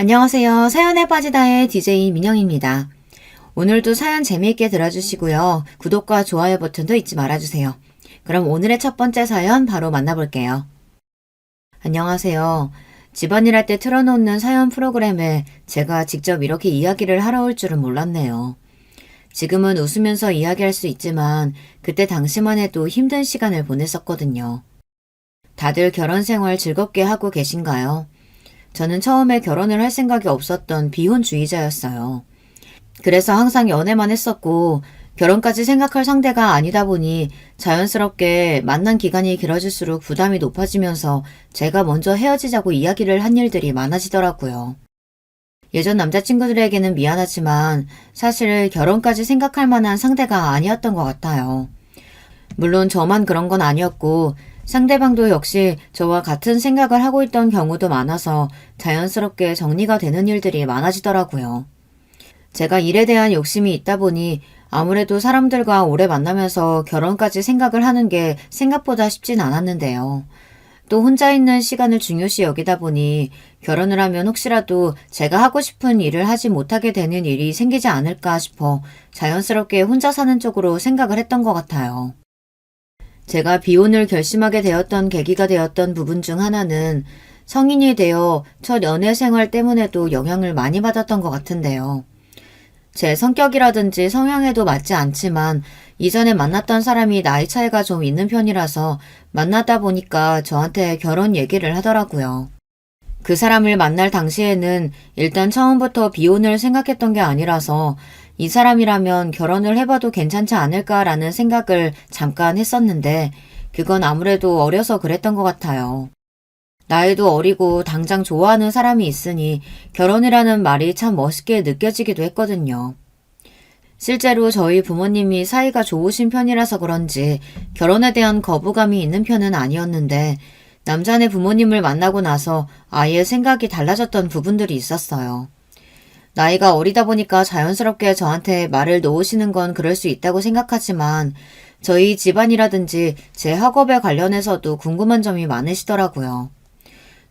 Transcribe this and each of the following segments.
안녕하세요. 사연에 빠지다의 DJ 민영입니다. 오늘도 사연 재미있게 들어주시고요. 구독과 좋아요 버튼도 잊지 말아주세요. 그럼 오늘의 첫 번째 사연 바로 만나볼게요. 안녕하세요. 집안일 할 때 틀어놓는 사연 프로그램에 제가 직접 이렇게 이야기를 하러 올 줄은 몰랐네요. 지금은 웃으면서 이야기할 수 있지만 그때 당시만 해도 힘든 시간을 보냈었거든요. 다들 결혼 생활 즐겁게 하고 계신가요? 저는 처음에 결혼을 할 생각이 없었던 비혼주의자였어요. 그래서 항상 연애만 했었고 결혼까지 생각할 상대가 아니다 보니 자연스럽게 만난 기간이 길어질수록 부담이 높아지면서 제가 먼저 헤어지자고 이야기를 한 일들이 많아지더라고요. 예전 남자친구들에게는 미안하지만 사실 결혼까지 생각할 만한 상대가 아니었던 것 같아요. 물론 저만 그런 건 아니었고 상대방도 역시 저와 같은 생각을 하고 있던 경우도 많아서 자연스럽게 정리가 되는 일들이 많아지더라고요. 제가 일에 대한 욕심이 있다 보니 아무래도 사람들과 오래 만나면서 결혼까지 생각을 하는 게 생각보다 쉽진 않았는데요. 또 혼자 있는 시간을 중요시 여기다 보니 결혼을 하면 혹시라도 제가 하고 싶은 일을 하지 못하게 되는 일이 생기지 않을까 싶어 자연스럽게 혼자 사는 쪽으로 생각을 했던 것 같아요. 제가 비혼을 결심하게 되었던 계기가 되었던 부분 중 하나는 성인이 되어 첫 연애 생활 때문에도 영향을 많이 받았던 것 같은데요. 제 성격이라든지 성향에도 맞지 않지만 이전에 만났던 사람이 나이 차이가 좀 있는 편이라서 만나다 보니까 저한테 결혼 얘기를 하더라고요. 그 사람을 만날 당시에는 일단 처음부터 비혼을 생각했던 게 아니라서 이 사람이라면 결혼을 해봐도 괜찮지 않을까라는 생각을 잠깐 했었는데 그건 아무래도 어려서 그랬던 것 같아요. 나이도 어리고 당장 좋아하는 사람이 있으니 결혼이라는 말이 참 멋있게 느껴지기도 했거든요. 실제로 저희 부모님이 사이가 좋으신 편이라서 그런지 결혼에 대한 거부감이 있는 편은 아니었는데 남자네 부모님을 만나고 나서 아예 생각이 달라졌던 부분들이 있었어요. 나이가 어리다 보니까 자연스럽게 저한테 말을 놓으시는 건 그럴 수 있다고 생각하지만 저희 집안이라든지 제 학업에 관련해서도 궁금한 점이 많으시더라고요.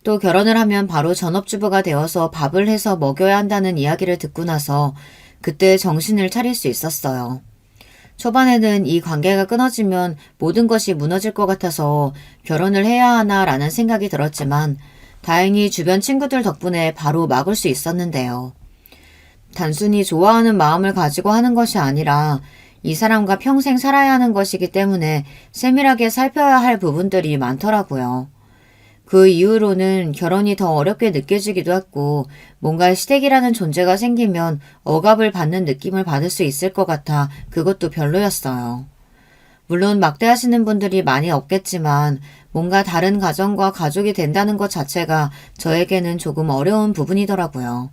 또 결혼을 하면 바로 전업주부가 되어서 밥을 해서 먹여야 한다는 이야기를 듣고 나서 그때 정신을 차릴 수 있었어요. 초반에는 이 관계가 끊어지면 모든 것이 무너질 것 같아서 결혼을 해야 하나라는 생각이 들었지만 다행히 주변 친구들 덕분에 바로 막을 수 있었는데요. 단순히 좋아하는 마음을 가지고 하는 것이 아니라 이 사람과 평생 살아야 하는 것이기 때문에 세밀하게 살펴야 할 부분들이 많더라고요. 그 이후로는 결혼이 더 어렵게 느껴지기도 했고 뭔가 시댁이라는 존재가 생기면 억압을 받는 느낌을 받을 수 있을 것 같아 그것도 별로였어요. 물론 막대하시는 분들이 많이 없겠지만 뭔가 다른 가정과 가족이 된다는 것 자체가 저에게는 조금 어려운 부분이더라고요.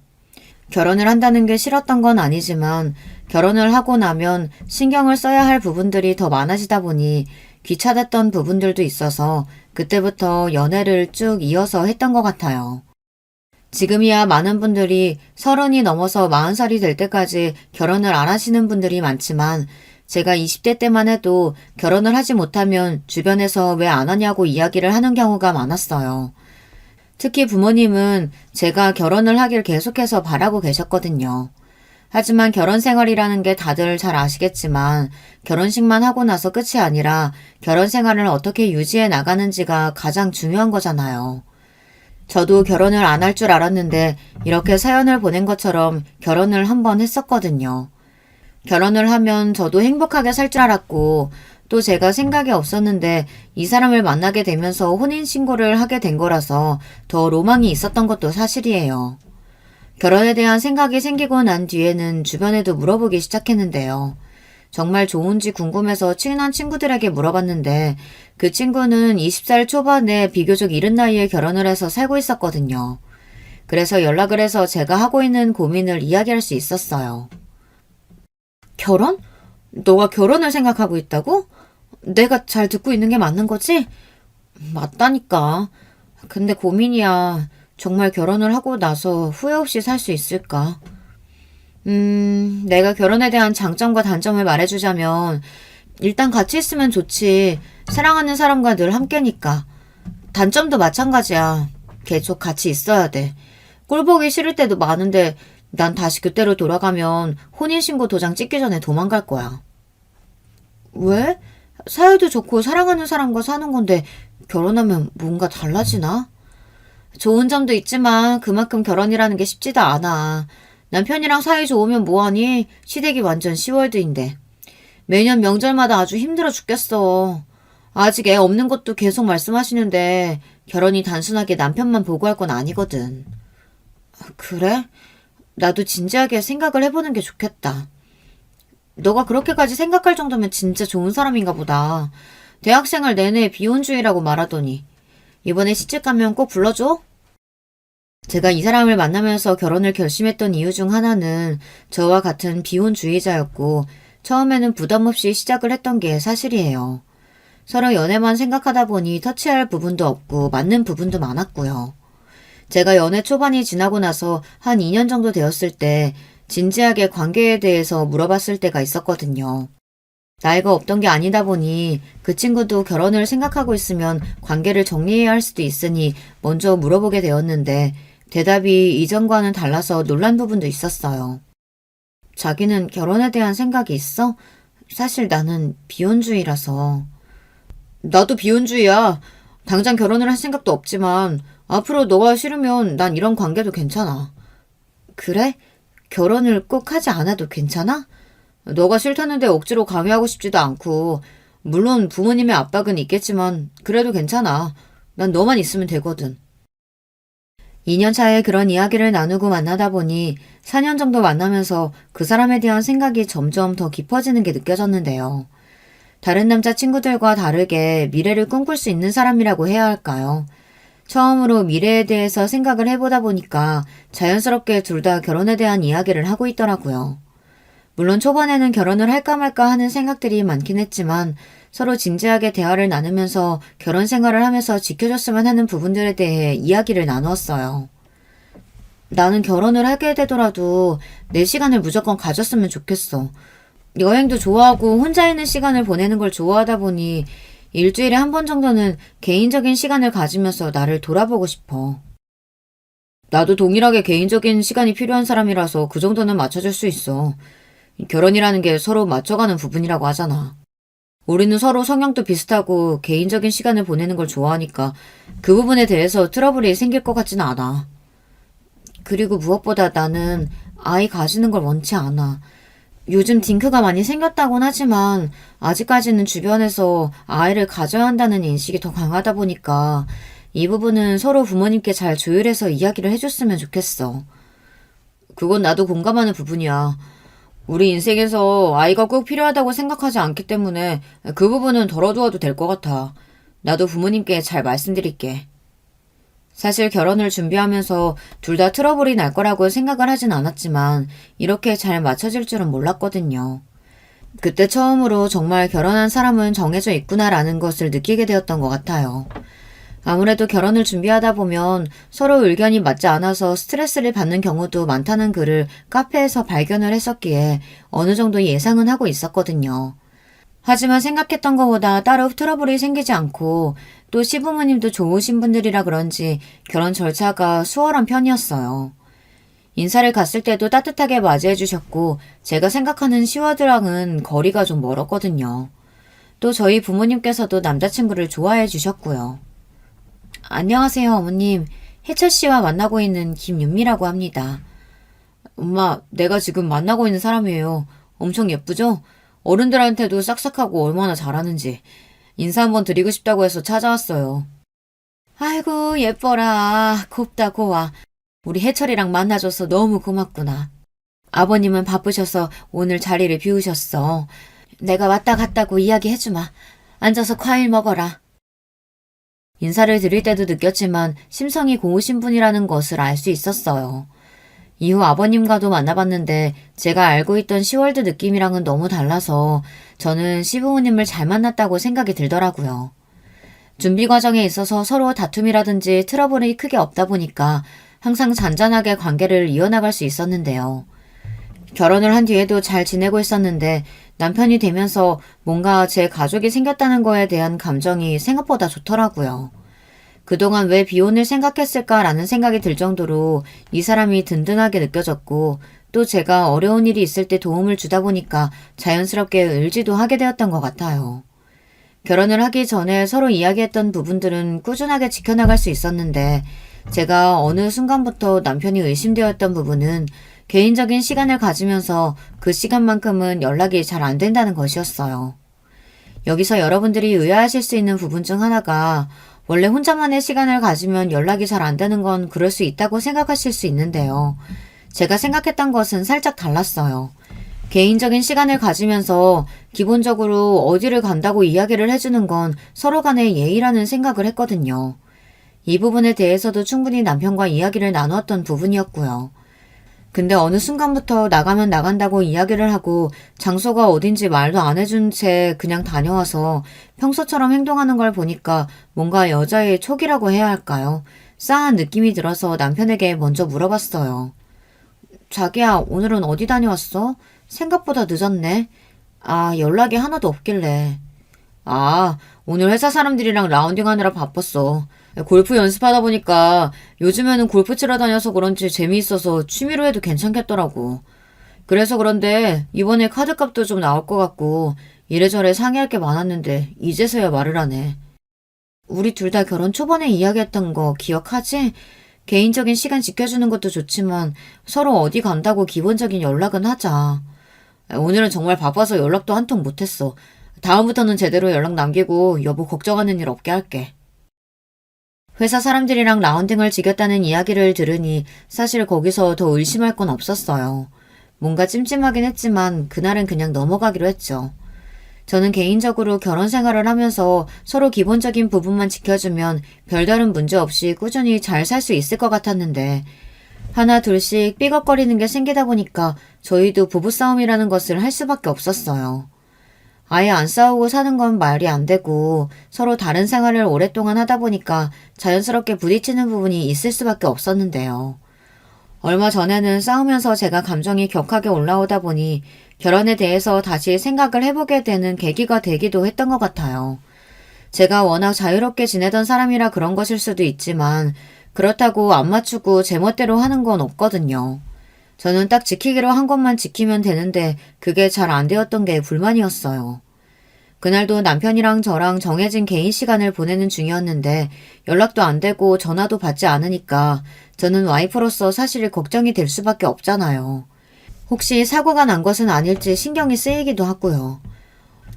결혼을 한다는 게 싫었던 건 아니지만 결혼을 하고 나면 신경을 써야 할 부분들이 더 많아지다 보니 귀찮았던 부분들도 있어서 그때부터 연애를 쭉 이어서 했던 것 같아요. 지금이야 많은 분들이 30이 넘어서 40살이 될 때까지 결혼을 안 하시는 분들이 많지만 제가 20대 때만 해도 결혼을 하지 못하면 주변에서 왜 안 하냐고 이야기를 하는 경우가 많았어요. 특히 부모님은 제가 결혼을 하길 계속해서 바라고 계셨거든요. 하지만 결혼 생활이라는 게 다들 잘 아시겠지만 결혼식만 하고 나서 끝이 아니라 결혼 생활을 어떻게 유지해 나가는지가 가장 중요한 거잖아요. 저도 결혼을 안 할 줄 알았는데 이렇게 사연을 보낸 것처럼 결혼을 한 번 했었거든요. 결혼을 하면 저도 행복하게 살 줄 알았고 또 제가 생각이 없었는데 이 사람을 만나게 되면서 혼인신고를 하게 된 거라서 더 로망이 있었던 것도 사실이에요. 결혼에 대한 생각이 생기고 난 뒤에는 주변에도 물어보기 시작했는데요. 정말 좋은지 궁금해서 친한 친구들에게 물어봤는데 그 친구는 20살 초반에 비교적 이른 나이에 결혼을 해서 살고 있었거든요. 그래서 연락을 해서 제가 하고 있는 고민을 이야기할 수 있었어요. 결혼? 너가 결혼을 생각하고 있다고? 내가 잘 듣고 있는 게 맞는 거지? 맞다니까. 근데 고민이야. 정말 결혼을 하고 나서 후회 없이 살 수 있을까? 내가 결혼에 대한 장점과 단점을 말해주자면 일단 같이 있으면 좋지. 사랑하는 사람과 늘 함께니까. 단점도 마찬가지야. 계속 같이 있어야 돼. 꼴보기 싫을 때도 많은데 난 다시 그때로 돌아가면 혼인신고 도장 찍기 전에 도망갈 거야. 왜? 사이도 좋고 사랑하는 사람과 사는 건데 결혼하면 뭔가 달라지나? 좋은 점도 있지만 그만큼 결혼이라는 게 쉽지도 않아. 남편이랑 사이 좋으면 뭐하니? 시댁이 완전 시월드인데. 매년 명절마다 아주 힘들어 죽겠어. 아직 애 없는 것도 계속 말씀하시는데 결혼이 단순하게 남편만 보고 할 건 아니거든. 그래? 나도 진지하게 생각을 해보는 게 좋겠다. 너가 그렇게까지 생각할 정도면 진짜 좋은 사람인가 보다. 대학생활 내내 비혼주의라고 말하더니. 이번에 시집 가면 꼭 불러줘? 제가 이 사람을 만나면서 결혼을 결심했던 이유 중 하나는 저와 같은 비혼주의자였고 처음에는 부담 없이 시작을 했던 게 사실이에요. 서로 연애만 생각하다 보니 터치할 부분도 없고 맞는 부분도 많았고요. 제가 연애 초반이 지나고 나서 한 2년 정도 되었을 때 진지하게 관계에 대해서 물어봤을 때가 있었거든요. 나이가 없던 게 아니다 보니 그 친구도 결혼을 생각하고 있으면 관계를 정리해야 할 수도 있으니 먼저 물어보게 되었는데 대답이 이전과는 달라서 놀란 부분도 있었어요. 자기는 결혼에 대한 생각이 있어? 사실 나는 비혼주의라서. 나도 비혼주의야. 당장 결혼을 할 생각도 없지만 앞으로 너가 싫으면 난 이런 관계도 괜찮아. 그래? 결혼을 꼭 하지 않아도 괜찮아? 너가 싫다는데 억지로 강요하고 싶지도 않고 물론 부모님의 압박은 있겠지만 그래도 괜찮아. 난 너만 있으면 되거든. 2년 차에 그런 이야기를 나누고 만나다 보니 4년 정도 만나면서 그 사람에 대한 생각이 점점 더 깊어지는 게 느껴졌는데요. 다른 남자 친구들과 다르게 미래를 꿈꿀 수 있는 사람이라고 해야 할까요? 처음으로 미래에 대해서 생각을 해보다 보니까 자연스럽게 둘 다 결혼에 대한 이야기를 하고 있더라고요. 물론 초반에는 결혼을 할까 말까 하는 생각들이 많긴 했지만 서로 진지하게 대화를 나누면서 결혼 생활을 하면서 지켜줬으면 하는 부분들에 대해 이야기를 나누었어요. 나는 결혼을 하게 되더라도 내 시간을 무조건 가졌으면 좋겠어. 여행도 좋아하고 혼자 있는 시간을 보내는 걸 좋아하다 보니 일주일에 한 번 정도는 개인적인 시간을 가지면서 나를 돌아보고 싶어. 나도 동일하게 개인적인 시간이 필요한 사람이라서 그 정도는 맞춰줄 수 있어. 결혼이라는 게 서로 맞춰가는 부분이라고 하잖아. 우리는 서로 성향도 비슷하고 개인적인 시간을 보내는 걸 좋아하니까 그 부분에 대해서 트러블이 생길 것 같지는 않아. 그리고 무엇보다 나는 아이 가지는 걸 원치 않아. 요즘 딩크가 많이 생겼다곤 하지만 아직까지는 주변에서 아이를 가져야 한다는 인식이 더 강하다 보니까 이 부분은 서로 부모님께 잘 조율해서 이야기를 해줬으면 좋겠어. 그건 나도 공감하는 부분이야. 우리 인생에서 아이가 꼭 필요하다고 생각하지 않기 때문에 그 부분은 덜어두어도 될 것 같아. 나도 부모님께 잘 말씀드릴게. 사실 결혼을 준비하면서 둘 다 트러블이 날 거라고 생각을 하진 않았지만 이렇게 잘 맞춰질 줄은 몰랐거든요. 그때 처음으로 정말 결혼한 사람은 정해져 있구나라는 것을 느끼게 되었던 것 같아요. 아무래도 결혼을 준비하다 보면 서로 의견이 맞지 않아서 스트레스를 받는 경우도 많다는 글을 카페에서 발견을 했었기에 어느 정도 예상은 하고 있었거든요. 하지만 생각했던 것보다 따로 트러블이 생기지 않고 또 시부모님도 좋으신 분들이라 그런지 결혼 절차가 수월한 편이었어요. 인사를 갔을 때도 따뜻하게 맞이해 주셨고 제가 생각하는 시와드랑은 거리가 좀 멀었거든요. 또 저희 부모님께서도 남자친구를 좋아해 주셨고요. 안녕하세요, 어머님. 혜철 씨와 만나고 있는 김윤미라고 합니다. 엄마, 내가 지금 만나고 있는 사람이에요. 엄청 예쁘죠? 어른들한테도 싹싹하고 얼마나 잘하는지. 인사 한번 드리고 싶다고 해서 찾아왔어요. 아이고, 예뻐라. 곱다, 고와. 우리 혜철이랑 만나줘서 너무 고맙구나. 아버님은 바쁘셔서 오늘 자리를 비우셨어. 내가 왔다 갔다고 이야기해주마. 앉아서 과일 먹어라. 인사를 드릴 때도 느꼈지만 심성이 고우신 분이라는 것을 알 수 있었어요. 이후 아버님과도 만나봤는데 제가 알고 있던 시월드 느낌이랑은 너무 달라서 저는 시부모님을 잘 만났다고 생각이 들더라고요. 준비 과정에 있어서 서로 다툼이라든지 트러블이 크게 없다 보니까 항상 잔잔하게 관계를 이어나갈 수 있었는데요. 결혼을 한 뒤에도 잘 지내고 있었는데 남편이 되면서 뭔가 제 가족이 생겼다는 거에 대한 감정이 생각보다 좋더라고요. 그동안 왜 비혼을 생각했을까라는 생각이 들 정도로 이 사람이 든든하게 느껴졌고 또 제가 어려운 일이 있을 때 도움을 주다 보니까 자연스럽게 을지도 하게 되었던 것 같아요. 결혼을 하기 전에 서로 이야기했던 부분들은 꾸준하게 지켜나갈 수 있었는데 제가 어느 순간부터 남편이 의심되었던 부분은 개인적인 시간을 가지면서 그 시간만큼은 연락이 잘 안 된다는 것이었어요. 여기서 여러분들이 의아하실 수 있는 부분 중 하나가 원래 혼자만의 시간을 가지면 연락이 잘 안 되는 건 그럴 수 있다고 생각하실 수 있는데요. 제가 생각했던 것은 살짝 달랐어요. 개인적인 시간을 가지면서 기본적으로 어디를 간다고 이야기를 해주는 건 서로 간의 예의라는 생각을 했거든요. 이 부분에 대해서도 충분히 남편과 이야기를 나누었던 부분이었고요. 근데 어느 순간부터 나가면 나간다고 이야기를 하고 장소가 어딘지 말도 안 해준 채 그냥 다녀와서 평소처럼 행동하는 걸 보니까 뭔가 여자의 촉이라고 해야 할까요? 싸한 느낌이 들어서 남편에게 먼저 물어봤어요. 자기야, 오늘은 어디 다녀왔어? 생각보다 늦었네. 아, 연락이 하나도 없길래. 아, 오늘 회사 사람들이랑 라운딩 하느라 바빴어. 골프 연습하다 보니까 요즘에는 골프 치러 다녀서 그런지 재미있어서 취미로 해도 괜찮겠더라고. 그래서 그런데 이번에 카드값도 좀 나올 것 같고 이래저래 상의할 게 많았는데 이제서야 말을 하네. 우리 둘 다 결혼 초반에 이야기했던 거 기억하지? 개인적인 시간 지켜주는 것도 좋지만 서로 어디 간다고 기본적인 연락은 하자. 오늘은 정말 바빠서 연락도 한 통 못했어. 다음부터는 제대로 연락 남기고 여보 걱정하는 일 없게 할게. 회사 사람들이랑 라운딩을 지겼다는 이야기를 들으니 사실 거기서 더 의심할 건 없었어요. 뭔가 찜찜하긴 했지만 그날은 그냥 넘어가기로 했죠. 저는 개인적으로 결혼 생활을 하면서 서로 기본적인 부분만 지켜주면 별다른 문제 없이 꾸준히 잘 살 수 있을 것 같았는데 하나 둘씩 삐걱거리는 게 생기다 보니까 저희도 부부싸움이라는 것을 할 수밖에 없었어요. 아예 안 싸우고 사는 건 말이 안 되고 서로 다른 생활을 오랫동안 하다 보니까 자연스럽게 부딪히는 부분이 있을 수밖에 없었는데요. 얼마 전에는 싸우면서 제가 감정이 격하게 올라오다 보니 결혼에 대해서 다시 생각을 해보게 되는 계기가 되기도 했던 것 같아요. 제가 워낙 자유롭게 지내던 사람이라 그런 것일 수도 있지만 그렇다고 안 맞추고 제멋대로 하는 건 없거든요. 저는 딱 지키기로 한 것만 지키면 되는데 그게 잘 안 되었던 게 불만이었어요. 그날도 남편이랑 저랑 정해진 개인 시간을 보내는 중이었는데 연락도 안 되고 전화도 받지 않으니까 저는 와이프로서 사실 걱정이 될 수밖에 없잖아요. 혹시 사고가 난 것은 아닐지 신경이 쓰이기도 하고요.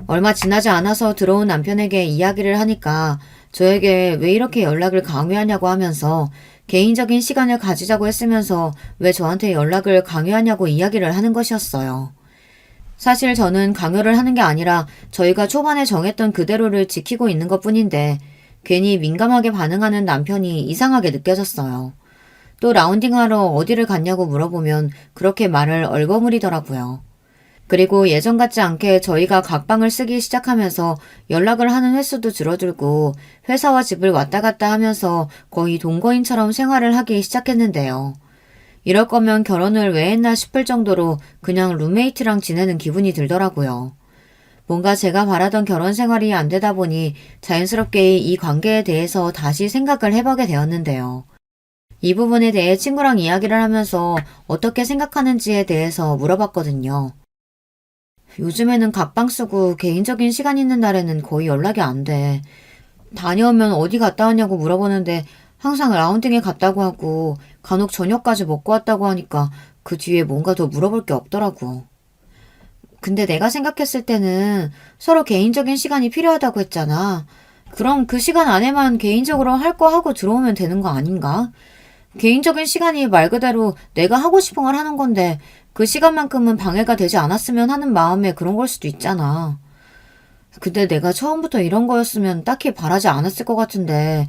얼마 지나지 않아서 들어온 남편에게 이야기를 하니까 저에게 왜 이렇게 연락을 강요하냐고 하면서 개인적인 시간을 가지자고 했으면서 왜 저한테 연락을 강요하냐고 이야기를 하는 것이었어요. 사실 저는 강요를 하는 게 아니라 저희가 초반에 정했던 그대로를 지키고 있는 것 뿐인데 괜히 민감하게 반응하는 남편이 이상하게 느껴졌어요. 또 라운딩하러 어디를 갔냐고 물어보면 그렇게 말을 얼버무리더라고요. 그리고 예전 같지 않게 저희가 각방을 쓰기 시작하면서 연락을 하는 횟수도 줄어들고 회사와 집을 왔다 갔다 하면서 거의 동거인처럼 생활을 하기 시작했는데요. 이럴 거면 결혼을 왜 했나 싶을 정도로 그냥 룸메이트랑 지내는 기분이 들더라고요. 뭔가 제가 바라던 결혼 생활이 안 되다 보니 자연스럽게 이 관계에 대해서 다시 생각을 해보게 되었는데요. 이 부분에 대해 친구랑 이야기를 하면서 어떻게 생각하는지에 대해서 물어봤거든요. 요즘에는 각방 쓰고 개인적인 시간 있는 날에는 거의 연락이 안 돼. 다녀오면 어디 갔다 왔냐고 물어보는데 항상 라운딩에 갔다고 하고 간혹 저녁까지 먹고 왔다고 하니까 그 뒤에 뭔가 더 물어볼 게 없더라고. 근데 내가 생각했을 때는 서로 개인적인 시간이 필요하다고 했잖아. 그럼 그 시간 안에만 개인적으로 할 거 하고 들어오면 되는 거 아닌가? 개인적인 시간이 말 그대로 내가 하고 싶은 걸 하는 건데 그 시간만큼은 방해가 되지 않았으면 하는 마음에 그런 걸 수도 있잖아. 근데 내가 처음부터 이런 거였으면 딱히 바라지 않았을 것 같은데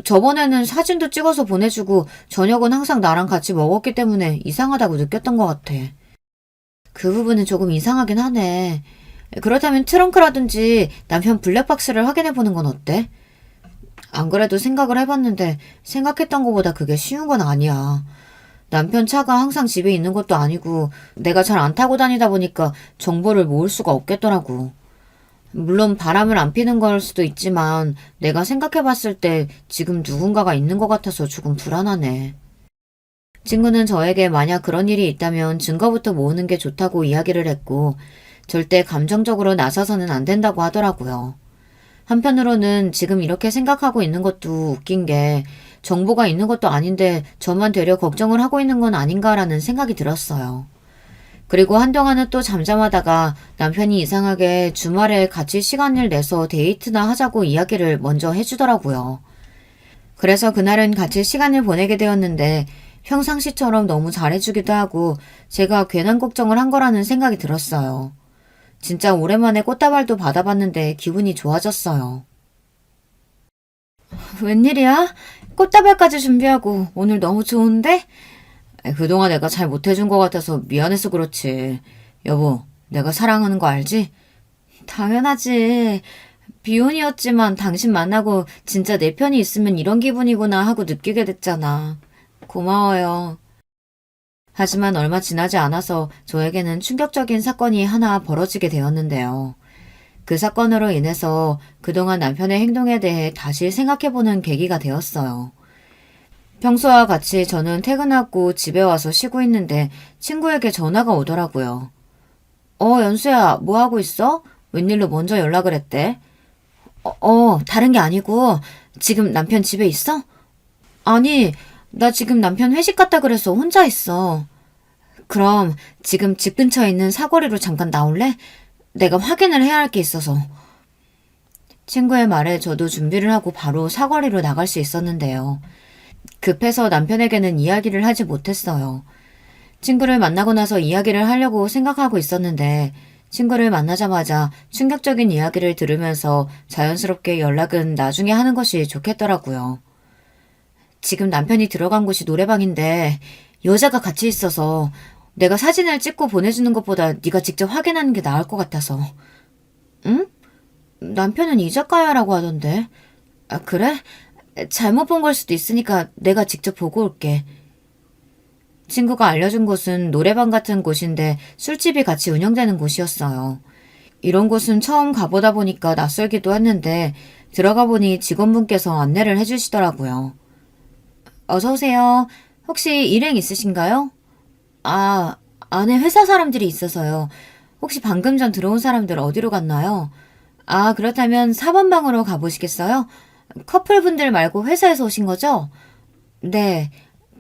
저번에는 사진도 찍어서 보내주고 저녁은 항상 나랑 같이 먹었기 때문에 이상하다고 느꼈던 것 같아. 그 부분은 조금 이상하긴 하네. 그렇다면 트렁크라든지 남편 블랙박스를 확인해보는 건 어때? 안 그래도 생각을 해봤는데 생각했던 것보다 그게 쉬운 건 아니야. 남편 차가 항상 집에 있는 것도 아니고 내가 잘 안 타고 다니다 보니까 정보를 모을 수가 없겠더라고. 물론 바람을 안 피는 걸 수도 있지만 내가 생각해 봤을 때 지금 누군가가 있는 것 같아서 조금 불안하네. 친구는 저에게 만약 그런 일이 있다면 증거부터 모으는 게 좋다고 이야기를 했고 절대 감정적으로 나서서는 안 된다고 하더라고요. 한편으로는 지금 이렇게 생각하고 있는 것도 웃긴 게 정보가 있는 것도 아닌데 저만 되려 걱정을 하고 있는 건 아닌가라는 생각이 들었어요. 그리고 한동안은 또 잠잠하다가 남편이 이상하게 주말에 같이 시간을 내서 데이트나 하자고 이야기를 먼저 해주더라고요. 그래서 그날은 같이 시간을 보내게 되었는데 평상시처럼 너무 잘해주기도 하고 제가 괜한 걱정을 한 거라는 생각이 들었어요. 진짜 오랜만에 꽃다발도 받아봤는데 기분이 좋아졌어요. 웬일이야? 꽃다발까지 준비하고 오늘 너무 좋은데? 그동안 내가 잘 못해준 것 같아서 미안해서 그렇지. 여보, 내가 사랑하는 거 알지? 당연하지. 비혼이었지만 당신 만나고 진짜 내 편이 있으면 이런 기분이구나 하고 느끼게 됐잖아. 고마워요. 하지만 얼마 지나지 않아서 저에게는 충격적인 사건이 하나 벌어지게 되었는데요. 그 사건으로 인해서 그동안 남편의 행동에 대해 다시 생각해보는 계기가 되었어요. 평소와 같이 저는 퇴근하고 집에 와서 쉬고 있는데 친구에게 전화가 오더라고요. 연수야, 뭐 하고 있어? 웬일로 먼저 연락을 했대? 다른 게 아니고 지금 남편 집에 있어? 아니, 나 지금 남편 회식 갔다 그래서 혼자 있어. 그럼 지금 집 근처에 있는 사거리로 잠깐 나올래? 내가 확인을 해야 할 게 있어서. 친구의 말에 저도 준비를 하고 바로 사거리로 나갈 수 있었는데요. 급해서 남편에게는 이야기를 하지 못했어요. 친구를 만나고 나서 이야기를 하려고 생각하고 있었는데 친구를 만나자마자 충격적인 이야기를 들으면서 자연스럽게 연락은 나중에 하는 것이 좋겠더라고요. 지금 남편이 들어간 곳이 노래방인데 여자가 같이 있어서 내가 사진을 찍고 보내주는 것보다 네가 직접 확인하는 게 나을 것 같아서. 응? 남편은 이 작가야라고 하던데. 아, 그래? 잘못 본 걸 수도 있으니까 내가 직접 보고 올게. 친구가 알려준 곳은 노래방 같은 곳인데 술집이 같이 운영되는 곳이었어요. 이런 곳은 처음 가보다 보니까 낯설기도 했는데 들어가 보니 직원분께서 안내를 해주시더라고요. 어서 오세요. 혹시 일행 있으신가요? 아, 안에 회사 사람들이 있어서요. 혹시 방금 전 들어온 사람들 어디로 갔나요? 아, 그렇다면 4번 방으로 가보시겠어요? 커플분들 말고 회사에서 오신 거죠? 네,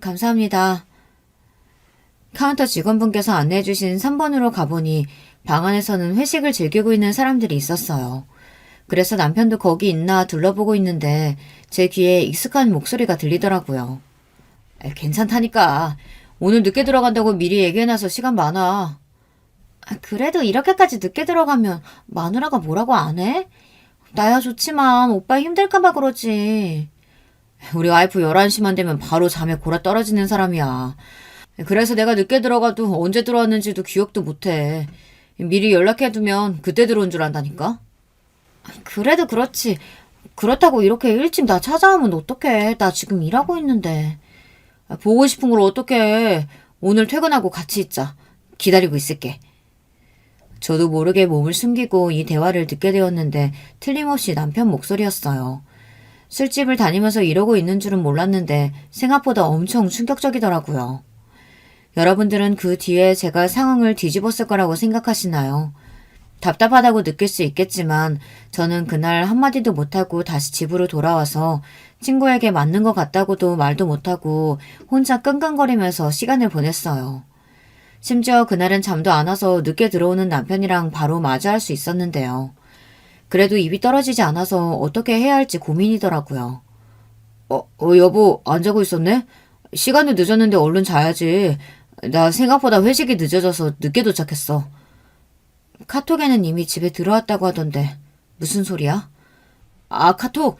감사합니다. 카운터 직원분께서 안내해주신 3번으로 가보니 방 안에서는 회식을 즐기고 있는 사람들이 있었어요. 그래서 남편도 거기 있나 둘러보고 있는데 제 귀에 익숙한 목소리가 들리더라고요. 괜찮다니까. 오늘 늦게 들어간다고 미리 얘기해놔서 시간 많아. 그래도 이렇게까지 늦게 들어가면 마누라가 뭐라고 안 해? 나야 좋지만 오빠 힘들까봐 그러지. 우리 와이프 11시만 되면 바로 잠에 골아 떨어지는 사람이야. 그래서 내가 늦게 들어가도 언제 들어왔는지도 기억도 못해. 미리 연락해두면 그때 들어온 줄 안다니까? 그래도 그렇지. 그렇다고 이렇게 일찍 나 찾아오면 어떡해. 나 지금 일하고 있는데. 보고 싶은 걸 어떡해. 오늘 퇴근하고 같이 있자. 기다리고 있을게. 저도 모르게 몸을 숨기고 이 대화를 듣게 되었는데 틀림없이 남편 목소리였어요. 술집을 다니면서 이러고 있는 줄은 몰랐는데 생각보다 엄청 충격적이더라고요. 여러분들은 그 뒤에 제가 상황을 뒤집었을 거라고 생각하시나요? 답답하다고 느낄 수 있겠지만 저는 그날 한마디도 못하고 다시 집으로 돌아와서 친구에게 맞는 것 같다고도 말도 못하고 혼자 끙끙거리면서 시간을 보냈어요. 심지어 그날은 잠도 안 와서 늦게 들어오는 남편이랑 바로 마주할 수 있었는데요. 그래도 입이 떨어지지 않아서 어떻게 해야 할지 고민이더라고요. 여보, 안 자고 있었네? 시간이 늦었는데 얼른 자야지. 나 생각보다 회식이 늦어져서 늦게 도착했어. 카톡에는 이미 집에 들어왔다고 하던데 무슨 소리야? 아, 카톡.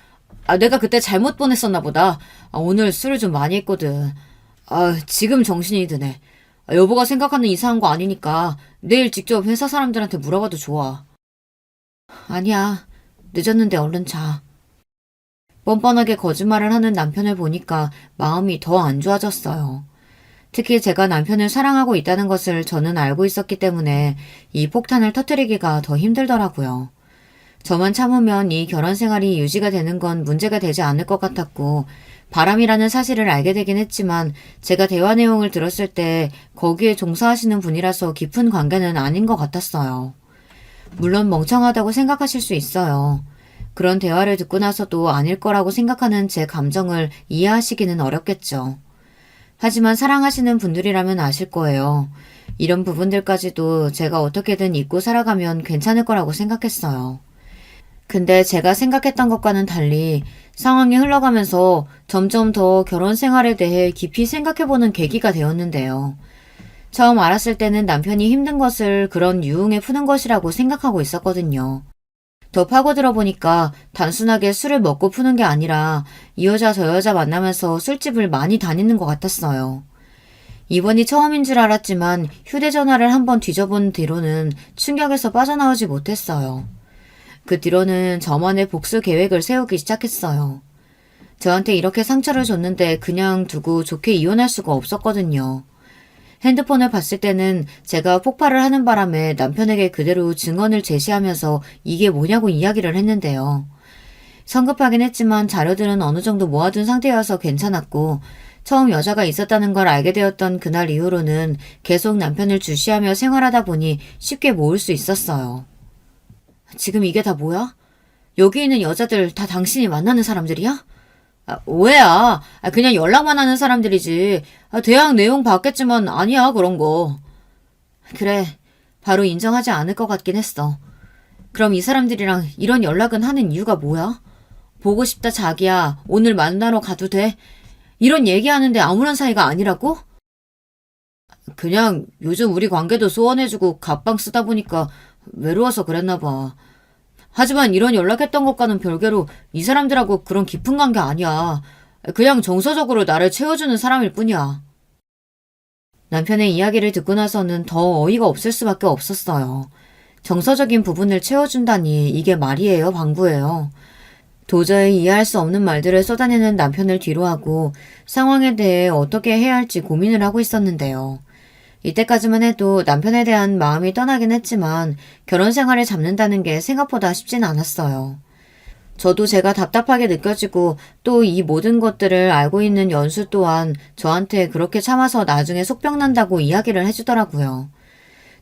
내가 그때 잘못 보냈었나 보다. 오늘 술을 좀 많이 했거든. 지금 정신이 드네. 여보가 생각하는 이상한 거 아니니까 내일 직접 회사 사람들한테 물어봐도 좋아. 아니야. 늦었는데 얼른 자. 뻔뻔하게 거짓말을 하는 남편을 보니까 마음이 더 안 좋아졌어요. 특히 제가 남편을 사랑하고 있다는 것을 저는 알고 있었기 때문에 이 폭탄을 터뜨리기가 더 힘들더라고요. 저만 참으면 이 결혼 생활이 유지가 되는 건 문제가 되지 않을 것 같았고, 바람이라는 사실을 알게 되긴 했지만 제가 대화 내용을 들었을 때 거기에 종사하시는 분이라서 깊은 관계는 아닌 것 같았어요. 물론 멍청하다고 생각하실 수 있어요. 그런 대화를 듣고 나서도 아닐 거라고 생각하는 제 감정을 이해하시기는 어렵겠죠. 하지만 사랑하시는 분들이라면 아실 거예요. 이런 부분들까지도 제가 어떻게든 잊고 살아가면 괜찮을 거라고 생각했어요. 근데 제가 생각했던 것과는 달리 상황이 흘러가면서 점점 더 결혼 생활에 대해 깊이 생각해보는 계기가 되었는데요. 처음 알았을 때는 남편이 힘든 것을 그런 유흥에 푸는 것이라고 생각하고 있었거든요. 더 파고들어 보니까 단순하게 술을 먹고 푸는 게 아니라 이 여자 저 여자 만나면서 술집을 많이 다니는 것 같았어요. 이번이 처음인 줄 알았지만 휴대전화를 한번 뒤져본 뒤로는 충격에서 빠져나오지 못했어요. 그 뒤로는 저만의 복수 계획을 세우기 시작했어요. 저한테 이렇게 상처를 줬는데 그냥 두고 좋게 이혼할 수가 없었거든요. 핸드폰을 봤을 때는 제가 폭발을 하는 바람에 남편에게 그대로 증언을 제시하면서 이게 뭐냐고 이야기를 했는데요. 성급하긴 했지만 자료들은 어느 정도 모아둔 상태여서 괜찮았고 처음 여자가 있었다는 걸 알게 되었던 그날 이후로는 계속 남편을 주시하며 생활하다 보니 쉽게 모을 수 있었어요. 지금 이게 다 뭐야? 여기 있는 여자들 다 당신이 만나는 사람들이야? 오해야. 그냥 연락만 하는 사람들이지. 대학 내용 봤겠지만 아니야 그런 거. 그래. 바로 인정하지 않을 것 같긴 했어. 그럼 이 사람들이랑 이런 연락은 하는 이유가 뭐야? 보고 싶다 자기야. 오늘 만나러 가도 돼? 이런 얘기하는데 아무런 사이가 아니라고? 그냥 요즘 우리 관계도 소원해주고 갑방 쓰다 보니까 외로워서 그랬나 봐. 하지만 이런 연락했던 것과는 별개로 이 사람들하고 그런 깊은 관계 아니야. 그냥 정서적으로 나를 채워주는 사람일 뿐이야. 남편의 이야기를 듣고 나서는 더 어이가 없을 수밖에 없었어요. 정서적인 부분을 채워준다니 이게 말이에요, 방구예요. 도저히 이해할 수 없는 말들을 쏟아내는 남편을 뒤로하고 상황에 대해 어떻게 해야 할지 고민을 하고 있었는데요. 이때까지만 해도 남편에 대한 마음이 떠나긴 했지만 결혼 생활을 잡는다는 게 생각보다 쉽진 않았어요. 저도 제가 답답하게 느껴지고 또 이 모든 것들을 알고 있는 연수 또한 저한테 그렇게 참아서 나중에 속병난다고 이야기를 해주더라고요.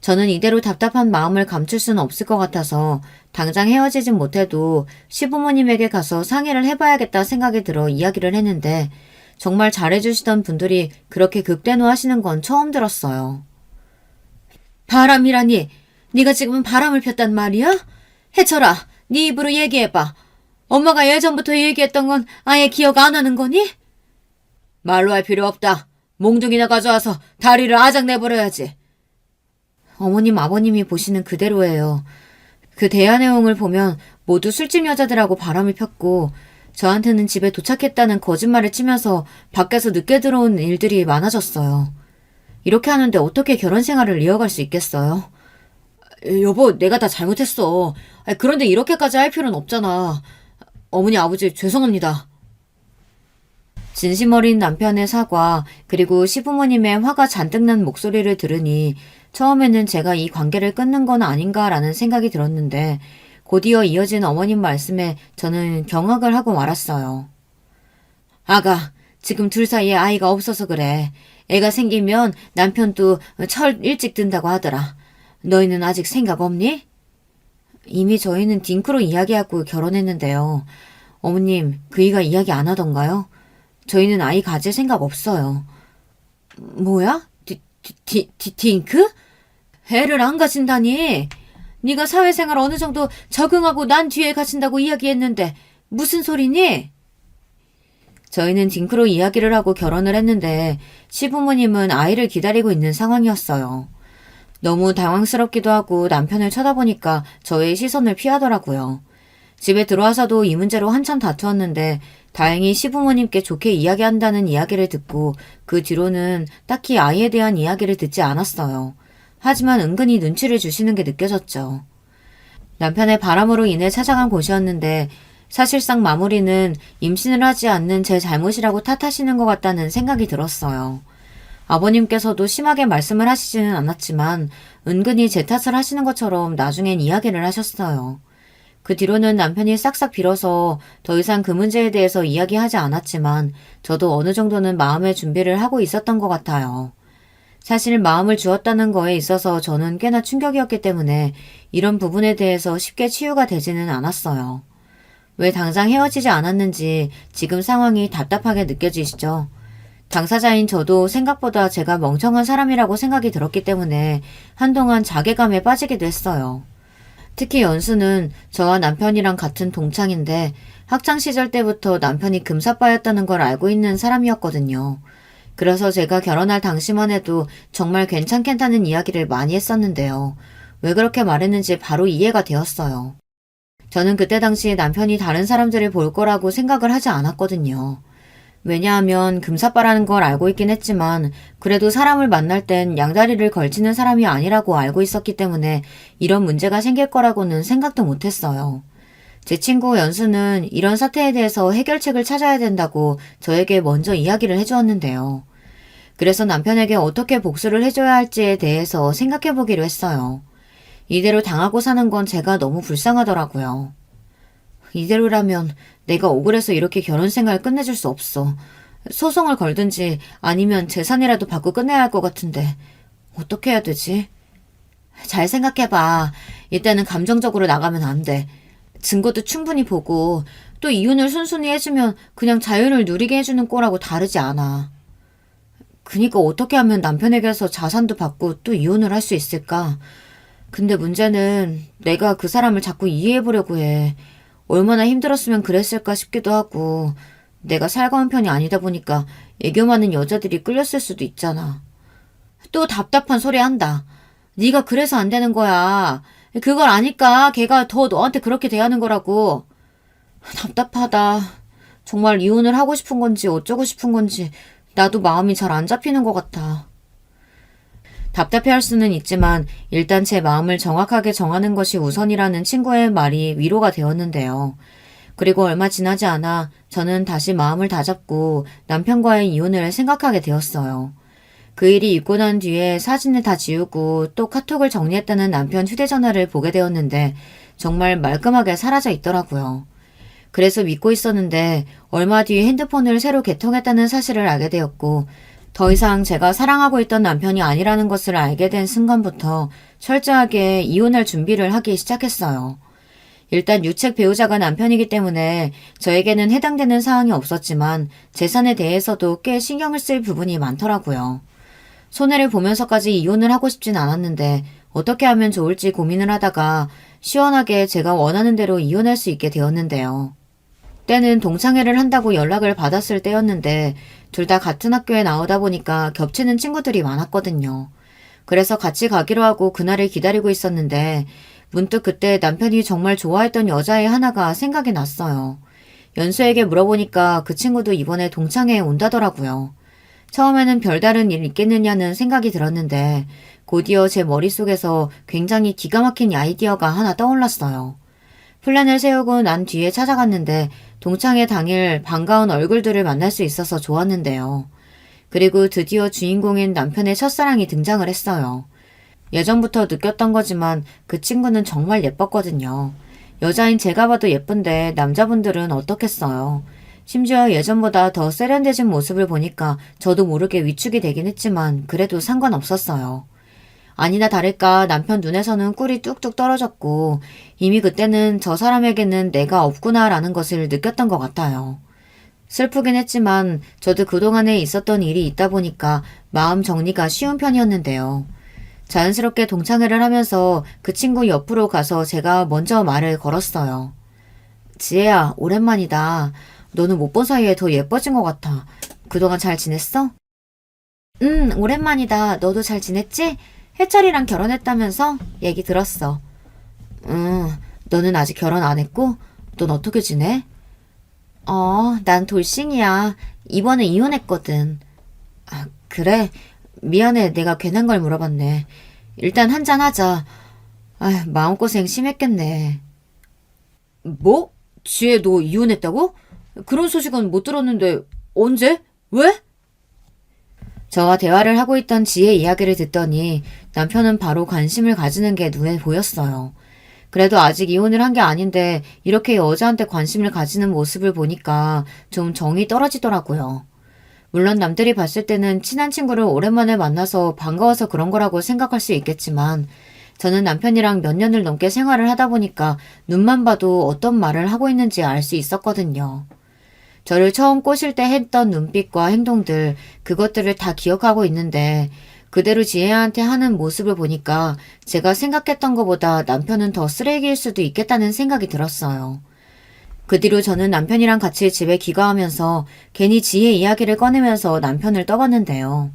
저는 이대로 답답한 마음을 감출 수는 없을 것 같아서 당장 헤어지진 못해도 시부모님에게 가서 상의를 해봐야겠다 생각이 들어 이야기를 했는데 정말 잘해주시던 분들이 그렇게 극대노하시는 건 처음 들었어요. 바람이라니, 네가 지금은 바람을 폈단 말이야? 해철아, 네 입으로 얘기해봐. 엄마가 예전부터 얘기했던 건 아예 기억 안 하는 거니? 말로 할 필요 없다. 몽둥이나 가져와서 다리를 아작 내버려야지. 어머님, 아버님이 보시는 그대로예요. 그 대화 내용을 보면 모두 술집 여자들하고 바람을 폈고 저한테는 집에 도착했다는 거짓말을 치면서 밖에서 늦게 들어온 일들이 많아졌어요. 이렇게 하는데 어떻게 결혼 생활을 이어갈 수 있겠어요? 여보, 내가 다 잘못했어. 그런데 이렇게까지 할 필요는 없잖아. 어머니, 아버지, 죄송합니다. 진심 어린 남편의 사과, 그리고 시부모님의 화가 잔뜩 난 목소리를 들으니 처음에는 제가 이 관계를 끊는 건 아닌가라는 생각이 들었는데 곧이어 이어진 어머님 말씀에 저는 경악을 하고 말았어요. 아가, 지금 둘 사이에 아이가 없어서 그래. 애가 생기면 남편도 철 일찍 든다고 하더라. 너희는 아직 생각 없니? 이미 저희는 딩크로 이야기하고 결혼했는데요. 어머님, 그이가 이야기 안 하던가요? 저희는 아이 가질 생각 없어요. 뭐야? 딩크? 애를 안 가진다니? 네가 사회생활 어느 정도 적응하고 난 뒤에 가진다고 이야기했는데 무슨 소리니? 저희는 딩크로 이야기를 하고 결혼을 했는데 시부모님은 아이를 기다리고 있는 상황이었어요. 너무 당황스럽기도 하고 남편을 쳐다보니까 저의 시선을 피하더라고요. 집에 들어와서도 이 문제로 한참 다투었는데 다행히 시부모님께 좋게 이야기한다는 이야기를 듣고 그 뒤로는 딱히 아이에 대한 이야기를 듣지 않았어요. 하지만 은근히 눈치를 주시는 게 느껴졌죠. 남편의 바람으로 인해 찾아간 곳이었는데 사실상 마무리는 임신을 하지 않는 제 잘못이라고 탓하시는 것 같다는 생각이 들었어요. 아버님께서도 심하게 말씀을 하시지는 않았지만 은근히 제 탓을 하시는 것처럼 나중엔 이야기를 하셨어요. 그 뒤로는 남편이 싹싹 빌어서 더 이상 그 문제에 대해서 이야기하지 않았지만 저도 어느 정도는 마음의 준비를 하고 있었던 것 같아요. 사실 마음을 주었다는 거에 있어서 저는 꽤나 충격이었기 때문에 이런 부분에 대해서 쉽게 치유가 되지는 않았어요. 왜 당장 헤어지지 않았는지 지금 상황이 답답하게 느껴지시죠? 당사자인 저도 생각보다 제가 멍청한 사람이라고 생각이 들었기 때문에 한동안 자괴감에 빠지기도 했어요. 특히 연수는 저와 남편이랑 같은 동창인데 학창시절 때부터 남편이 금사빠였다는 걸 알고 있는 사람이었거든요. 그래서 제가 결혼할 당시만 해도 정말 괜찮겠다는 이야기를 많이 했었는데요. 왜 그렇게 말했는지 바로 이해가 되었어요. 저는 그때 당시 남편이 다른 사람들을 볼 거라고 생각을 하지 않았거든요. 왜냐하면 금사빠라는 걸 알고 있긴 했지만 그래도 사람을 만날 땐 양다리를 걸치는 사람이 아니라고 알고 있었기 때문에 이런 문제가 생길 거라고는 생각도 못했어요. 제 친구 연수는 이런 사태에 대해서 해결책을 찾아야 된다고 저에게 먼저 이야기를 해주었는데요. 그래서 남편에게 어떻게 복수를 해줘야 할지에 대해서 생각해 보기로 했어요. 이대로 당하고 사는 건 제가 너무 불쌍하더라고요. 이대로라면 내가 억울해서 이렇게 결혼 생활 끝내줄 수 없어. 소송을 걸든지 아니면 재산이라도 받고 끝내야 할 것 같은데 어떻게 해야 되지? 잘 생각해봐. 이때는 감정적으로 나가면 안 돼. 증거도 충분히 보고 또 이혼을 순순히 해주면 그냥 자유를 누리게 해주는 거라고 다르지 않아. 그니까 어떻게 하면 남편에게서 자산도 받고 또 이혼을 할 수 있을까? 근데 문제는 내가 그 사람을 자꾸 이해해보려고 해. 얼마나 힘들었으면 그랬을까 싶기도 하고 내가 살가운 편이 아니다 보니까 애교 많은 여자들이 끌렸을 수도 있잖아. 또 답답한 소리 한다. 네가 그래서 안 되는 거야. 그걸 아니까 걔가 더 너한테 그렇게 대하는 거라고. 답답하다. 정말 이혼을 하고 싶은 건지 어쩌고 싶은 건지 나도 마음이 잘 안 잡히는 것 같아. 답답해할 수는 있지만 일단 제 마음을 정확하게 정하는 것이 우선이라는 친구의 말이 위로가 되었는데요. 그리고 얼마 지나지 않아 저는 다시 마음을 다잡고 남편과의 이혼을 생각하게 되었어요. 그 일이 있고 난 뒤에 사진을 다 지우고 또 카톡을 정리했다는 남편 휴대전화를 보게 되었는데 정말 말끔하게 사라져 있더라고요. 그래서 믿고 있었는데 얼마 뒤에 핸드폰을 새로 개통했다는 사실을 알게 되었고 더 이상 제가 사랑하고 있던 남편이 아니라는 것을 알게 된 순간부터 철저하게 이혼할 준비를 하기 시작했어요. 일단 유책 배우자가 남편이기 때문에 저에게는 해당되는 사항이 없었지만 재산에 대해서도 꽤 신경을 쓸 부분이 많더라고요. 손해를 보면서까지 이혼을 하고 싶진 않았는데 어떻게 하면 좋을지 고민을 하다가 시원하게 제가 원하는 대로 이혼할 수 있게 되었는데요. 때는 동창회를 한다고 연락을 받았을 때였는데 둘 다 같은 학교에 나오다 보니까 겹치는 친구들이 많았거든요. 그래서 같이 가기로 하고 그날을 기다리고 있었는데 문득 그때 남편이 정말 좋아했던 여자애 하나가 생각이 났어요. 연수에게 물어보니까 그 친구도 이번에 동창회에 온다더라고요. 처음에는 별다른 일 있겠느냐는 생각이 들었는데 곧이어 제 머릿속에서 굉장히 기가 막힌 아이디어가 하나 떠올랐어요. 플랜을 세우고 난 뒤에 찾아갔는데 동창회 당일 반가운 얼굴들을 만날 수 있어서 좋았는데요. 그리고 드디어 주인공인 남편의 첫사랑이 등장을 했어요. 예전부터 느꼈던 거지만 그 친구는 정말 예뻤거든요. 여자인 제가 봐도 예쁜데 남자분들은 어떻겠어요. 심지어 예전보다 더 세련되진 모습을 보니까 저도 모르게 위축이 되긴 했지만 그래도 상관없었어요. 아니나 다를까 남편 눈에서는 꿀이 뚝뚝 떨어졌고 이미 그때는 저 사람에게는 내가 없구나라는 것을 느꼈던 것 같아요. 슬프긴 했지만 저도 그동안에 있었던 일이 있다 보니까 마음 정리가 쉬운 편이었는데요. 자연스럽게 동창회를 하면서 그 친구 옆으로 가서 제가 먼저 말을 걸었어요. 지혜야, 오랜만이다. 너는 못 본 사이에 더 예뻐진 것 같아. 그동안 잘 지냈어? 오랜만이다. 너도 잘 지냈지? 해철이랑 결혼했다면서? 얘기 들었어. 너는 아직 결혼 안 했고? 넌 어떻게 지내? 난 돌싱이야. 이번에 이혼했거든. 아, 그래? 미안해. 내가 괜한 걸 물어봤네. 일단 한잔 하자. 아, 마음고생 심했겠네. 뭐? 지혜 너 이혼했다고? 그런 소식은 못 들었는데 언제? 왜? 저와 대화를 하고 있던 지혜 이야기를 듣더니 남편은 바로 관심을 가지는 게 눈에 보였어요. 그래도 아직 이혼을 한 게 아닌데 이렇게 여자한테 관심을 가지는 모습을 보니까 좀 정이 떨어지더라고요. 물론 남들이 봤을 때는 친한 친구를 오랜만에 만나서 반가워서 그런 거라고 생각할 수 있겠지만 저는 남편이랑 몇 년을 넘게 생활을 하다 보니까 눈만 봐도 어떤 말을 하고 있는지 알 수 있었거든요. 저를 처음 꼬실 때 했던 눈빛과 행동들, 그것들을 다 기억하고 있는데 그대로 지혜한테 하는 모습을 보니까 제가 생각했던 것보다 남편은 더 쓰레기일 수도 있겠다는 생각이 들었어요. 그 뒤로 저는 남편이랑 같이 집에 귀가하면서 괜히 지혜 이야기를 꺼내면서 남편을 떠봤는데요.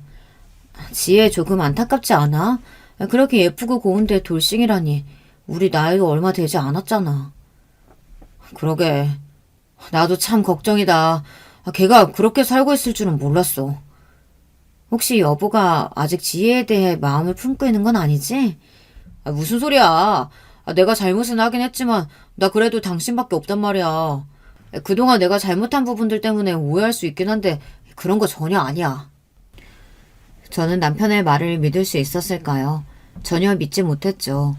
지혜 조금 안타깝지 않아? 그렇게 예쁘고 고운데 돌싱이라니. 우리 나이도 얼마 되지 않았잖아. 그러게. 나도 참 걱정이다. 걔가 그렇게 살고 있을 줄은 몰랐어. 혹시 여보가 아직 지혜에 대해 마음을 품고 있는 건 아니지? 무슨 소리야. 내가 잘못은 하긴 했지만 나 그래도 당신밖에 없단 말이야. 그동안 내가 잘못한 부분들 때문에 오해할 수 있긴 한데 그런 거 전혀 아니야. 저는 남편의 말을 믿을 수 있었을까요? 전혀 믿지 못했죠.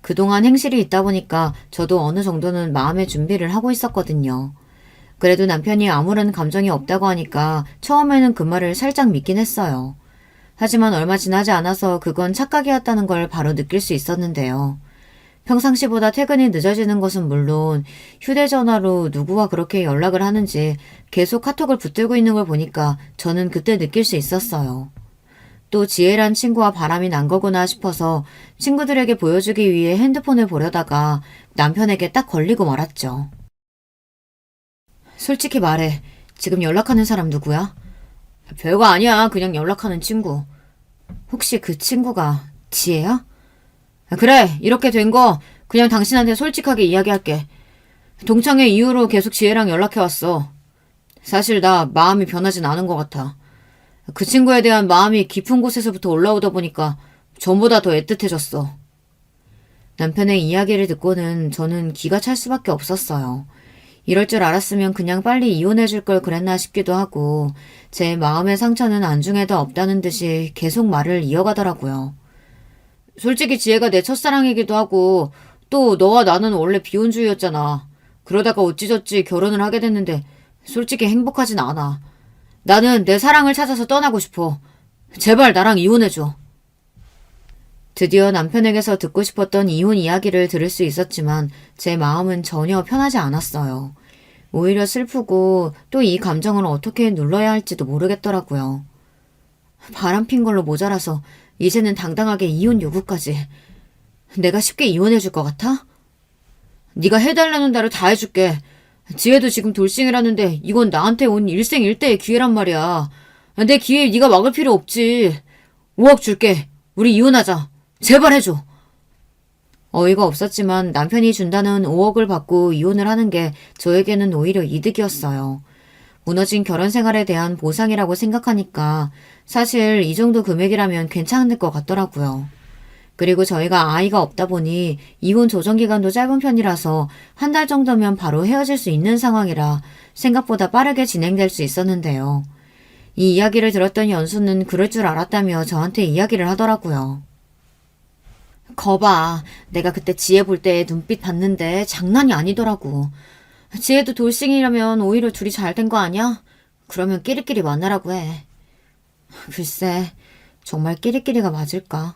그동안 행실이 있다 보니까 저도 어느 정도는 마음의 준비를 하고 있었거든요. 그래도 남편이 아무런 감정이 없다고 하니까 처음에는 그 말을 살짝 믿긴 했어요. 하지만 얼마 지나지 않아서 그건 착각이었다는 걸 바로 느낄 수 있었는데요. 평상시보다 퇴근이 늦어지는 것은 물론 휴대전화로 누구와 그렇게 연락을 하는지 계속 카톡을 붙들고 있는 걸 보니까 저는 그때 느낄 수 있었어요. 또 지혜란 친구와 바람이 난 거구나 싶어서 친구들에게 보여주기 위해 핸드폰을 보려다가 남편에게 딱 걸리고 말았죠. 솔직히 말해. 지금 연락하는 사람 누구야? 별거 아니야. 그냥 연락하는 친구. 혹시 그 친구가 지혜야? 그래. 이렇게 된 거 그냥 당신한테 솔직하게 이야기할게. 동창회 이후로 계속 지혜랑 연락해왔어. 사실 나 마음이 변하진 않은 것 같아. 그 친구에 대한 마음이 깊은 곳에서부터 올라오다 보니까 전보다 더 애틋해졌어. 남편의 이야기를 듣고는 저는 기가 찰 수밖에 없었어요. 이럴 줄 알았으면 그냥 빨리 이혼해줄 걸 그랬나 싶기도 하고 제 마음의 상처는 안중에도 없다는 듯이 계속 말을 이어가더라고요. 솔직히 지혜가 내 첫사랑이기도 하고 또 너와 나는 원래 비혼주의였잖아. 그러다가 어찌저찌 결혼을 하게 됐는데 솔직히 행복하진 않아. 나는 내 사랑을 찾아서 떠나고 싶어. 제발 나랑 이혼해줘. 드디어 남편에게서 듣고 싶었던 이혼 이야기를 들을 수 있었지만 제 마음은 전혀 편하지 않았어요. 오히려 슬프고 또 이 감정을 어떻게 눌러야 할지도 모르겠더라고요. 바람핀 걸로 모자라서 이제는 당당하게 이혼 요구까지. 내가 쉽게 이혼해줄 것 같아? 네가 해달라는 대로 다 해줄게. 지혜도 지금 돌싱이라는데 이건 나한테 온 일생일대의 기회란 말이야. 내 기회 네가 막을 필요 없지. 5억 줄게. 우리 이혼하자. 제발 해줘. 어이가 없었지만 남편이 준다는 5억을 받고 이혼을 하는 게 저에게는 오히려 이득이었어요. 무너진 결혼 생활에 대한 보상이라고 생각하니까 사실 이 정도 금액이라면 괜찮을 것 같더라고요. 그리고 저희가 아이가 없다 보니 이혼 조정 기간도 짧은 편이라서 한 달 정도면 바로 헤어질 수 있는 상황이라 생각보다 빠르게 진행될 수 있었는데요. 이 이야기를 들었던 연수는 그럴 줄 알았다며 저한테 이야기를 하더라고요. 거봐. 내가 그때 지혜 볼 때 눈빛 봤는데 장난이 아니더라고. 지혜도 돌싱이라면 오히려 둘이 잘 된 거 아니야? 그러면 끼리끼리 만나라고 해. 글쎄, 정말 끼리끼리가 맞을까?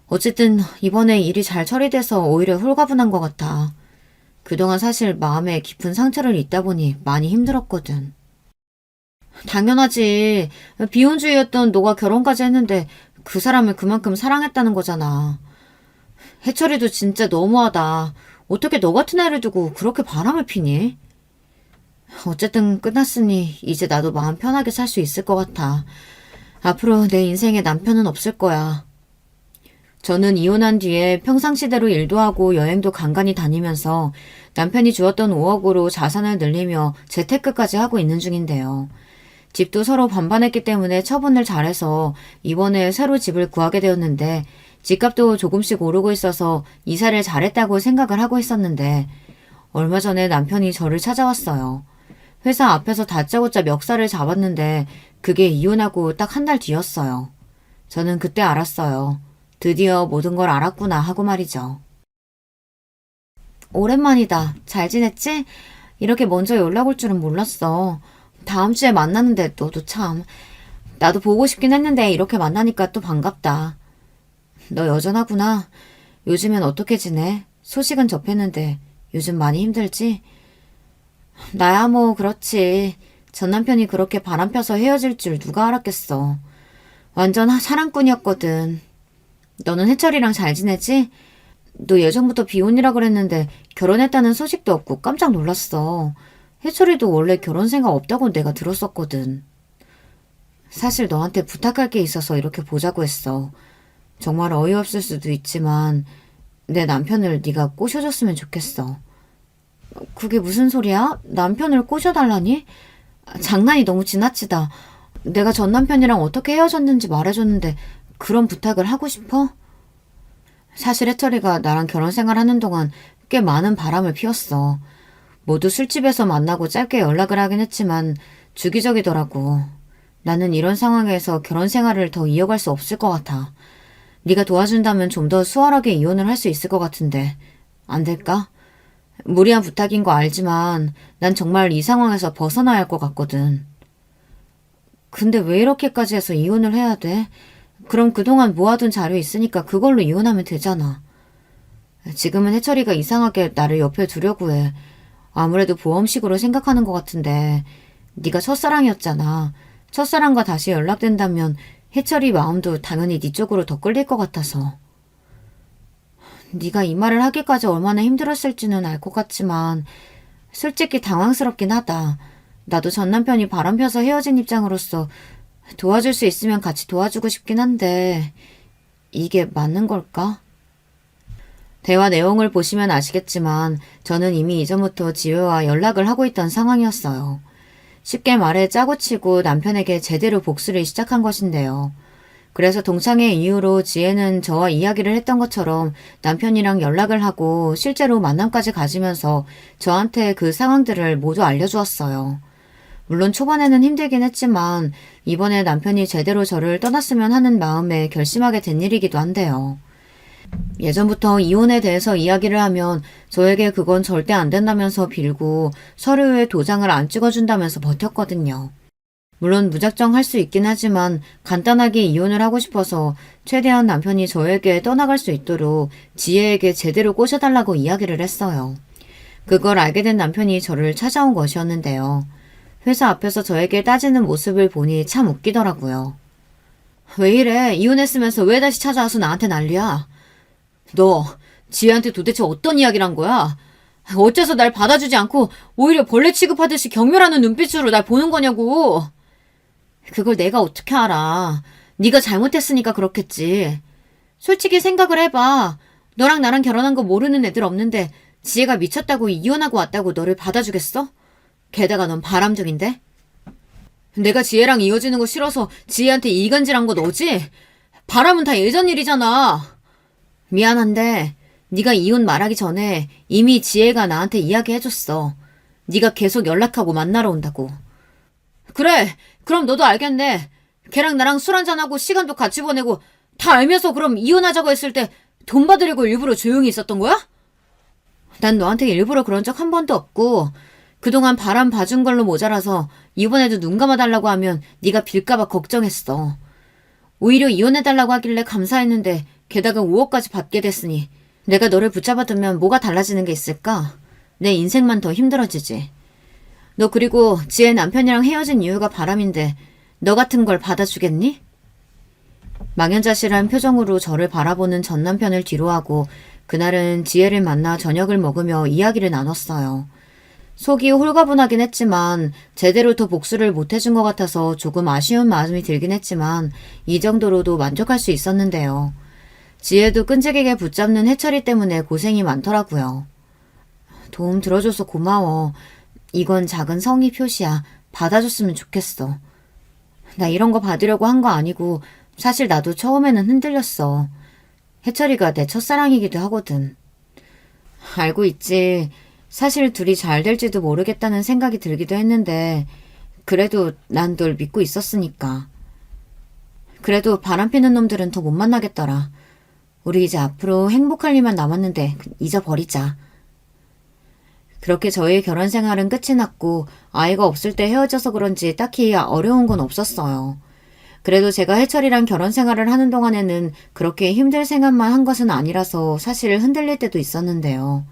어쨌든 이번에 일이 잘 처리돼서 오히려 홀가분한 것 같아. 그동안 사실 마음에 깊은 상처를 입다 보니 많이 힘들었거든. 당연하지. 비혼주의였던 너가 결혼까지 했는데 그 사람을 그만큼 사랑했다는 거잖아. 해철이도 진짜 너무하다. 어떻게 너 같은 애를 두고 그렇게 바람을 피니? 어쨌든 끝났으니 이제 나도 마음 편하게 살 수 있을 것 같아. 앞으로 내 인생에 남편은 없을 거야. 저는 이혼한 뒤에 평상시대로 일도 하고 여행도 간간히 다니면서 남편이 주었던 5억으로 자산을 늘리며 재테크까지 하고 있는 중인데요. 집도 서로 반반했기 때문에 처분을 잘해서 이번에 새로 집을 구하게 되었는데 집값도 조금씩 오르고 있어서 이사를 잘했다고 생각을 하고 있었는데 얼마 전에 남편이 저를 찾아왔어요. 회사 앞에서 다짜고짜 멱살을 잡았는데 그게 이혼하고 딱 한 달 뒤였어요. 저는 그때 알았어요. 드디어 모든 걸 알았구나 하고 말이죠. 오랜만이다. 잘 지냈지? 이렇게 먼저 연락 올 줄은 몰랐어. 다음 주에 만나는데 너도 참. 나도 보고 싶긴 했는데 이렇게 만나니까 또 반갑다. 너 여전하구나. 요즘엔 어떻게 지내? 소식은 접했는데 요즘 많이 힘들지? 나야 뭐 그렇지. 전 남편이 그렇게 바람펴서 헤어질 줄 누가 알았겠어. 완전 사랑꾼이었거든. 너는 해철이랑 잘 지내지? 너 예전부터 비혼이라 그랬는데 결혼했다는 소식도 없고 깜짝 놀랐어. 해철이도 원래 결혼 생각 없다고 내가 들었었거든. 사실 너한테 부탁할 게 있어서 이렇게 보자고 했어. 정말 어이없을 수도 있지만 내 남편을 네가 꼬셔줬으면 좋겠어. 그게 무슨 소리야? 남편을 꼬셔달라니? 장난이 너무 지나치다. 내가 전 남편이랑 어떻게 헤어졌는지 말해줬는데 그런 부탁을 하고 싶어? 사실 해철이가 나랑 결혼 생활하는 동안 꽤 많은 바람을 피웠어. 모두 술집에서 만나고 짧게 연락을 하긴 했지만 주기적이더라고. 나는 이런 상황에서 결혼 생활을 더 이어갈 수 없을 것 같아. 네가 도와준다면 좀 더 수월하게 이혼을 할 수 있을 것 같은데 안 될까? 무리한 부탁인 거 알지만 난 정말 이 상황에서 벗어나야 할 것 같거든. 근데 왜 이렇게까지 해서 이혼을 해야 돼? 그럼 그동안 모아둔 자료 있으니까 그걸로 이혼하면 되잖아. 지금은 해철이가 이상하게 나를 옆에 두려고 해. 아무래도 보험식으로 생각하는 것 같은데 네가 첫사랑이었잖아. 첫사랑과 다시 연락된다면 해철이 마음도 당연히 네 쪽으로 더 끌릴 것 같아서. 네가 이 말을 하기까지 얼마나 힘들었을지는 알 것 같지만 솔직히 당황스럽긴 하다. 나도 전 남편이 바람펴서 헤어진 입장으로서 도와줄 수 있으면 같이 도와주고 싶긴 한데 이게 맞는 걸까? 대화 내용을 보시면 아시겠지만 저는 이미 이전부터 지혜와 연락을 하고 있던 상황이었어요. 쉽게 말해 짜고 치고 남편에게 제대로 복수를 시작한 것인데요. 그래서 동창회 이후로 지혜는 저와 이야기를 했던 것처럼 남편이랑 연락을 하고 실제로 만남까지 가지면서 저한테 그 상황들을 모두 알려주었어요. 물론 초반에는 힘들긴 했지만 이번에 남편이 제대로 저를 떠났으면 하는 마음에 결심하게 된 일이기도 한데요. 예전부터 이혼에 대해서 이야기를 하면 저에게 그건 절대 안 된다면서 빌고 서류에 도장을 안 찍어준다면서 버텼거든요. 물론 무작정 할 수 있긴 하지만 간단하게 이혼을 하고 싶어서 최대한 남편이 저에게 떠나갈 수 있도록 지혜에게 제대로 꼬셔달라고 이야기를 했어요. 그걸 알게 된 남편이 저를 찾아온 것이었는데요. 회사 앞에서 저에게 따지는 모습을 보니 참 웃기더라고요. 왜 이래? 이혼했으면서 왜 다시 찾아와서 나한테 난리야? 너 지혜한테 도대체 어떤 이야기를 한 거야? 어째서 날 받아주지 않고 오히려 벌레 취급하듯이 경멸하는 눈빛으로 날 보는 거냐고. 그걸 내가 어떻게 알아. 네가 잘못했으니까 그렇겠지. 솔직히 생각을 해봐. 너랑 나랑 결혼한 거 모르는 애들 없는데 지혜가 미쳤다고 이혼하고 왔다고 너를 받아주겠어? 게다가 넌 바람둥인데? 내가 지혜랑 이어지는 거 싫어서 지혜한테 이간질한 거 너지? 바람은 다 예전 일이잖아. 미안한데 네가 이혼 말하기 전에 이미 지혜가 나한테 이야기해줬어. 네가 계속 연락하고 만나러 온다고. 그래, 그럼 너도 알겠네. 걔랑 나랑 술 한잔하고 시간도 같이 보내고 다 알면서 그럼 이혼하자고 했을 때 돈 받으려고 일부러 조용히 있었던 거야? 난 너한테 일부러 그런 적 한 번도 없고 그동안 바람 봐준 걸로 모자라서 이번에도 눈 감아달라고 하면 네가 빌까봐 걱정했어. 오히려 이혼해달라고 하길래 감사했는데 게다가 5억까지 받게 됐으니 내가 너를 붙잡아두면 뭐가 달라지는 게 있을까? 내 인생만 더 힘들어지지. 너 그리고 지혜 남편이랑 헤어진 이유가 바람인데 너 같은 걸 받아주겠니? 망연자실한 표정으로 저를 바라보는 전 남편을 뒤로하고 그날은 지혜를 만나 저녁을 먹으며 이야기를 나눴어요. 속이 홀가분하긴 했지만 제대로 더 복수를 못해준 것 같아서 조금 아쉬운 마음이 들긴 했지만 이 정도로도 만족할 수 있었는데요. 지혜도 끈질기게 붙잡는 해철이 때문에 고생이 많더라고요. 도움 들어줘서 고마워. 이건 작은 성의 표시야. 받아줬으면 좋겠어. 나 이런 거 받으려고 한 거 아니고 사실 나도 처음에는 흔들렸어. 해철이가 내 첫사랑이기도 하거든. 알고 있지. 사실 둘이 잘 될지도 모르겠다는 생각이 들기도 했는데 그래도 난 널 믿고 있었으니까. 그래도 바람피는 놈들은 더 못 만나겠더라. 우리 이제 앞으로 행복할 일만 남았는데 잊어버리자. 그렇게 저희 결혼 생활은 끝이 났고 아이가 없을 때 헤어져서 그런지 딱히 어려운 건 없었어요. 그래도 제가 해철이랑 결혼 생활을 하는 동안에는 그렇게 힘들 생각만 한 것은 아니라서 사실 흔들릴 때도 있었는데요.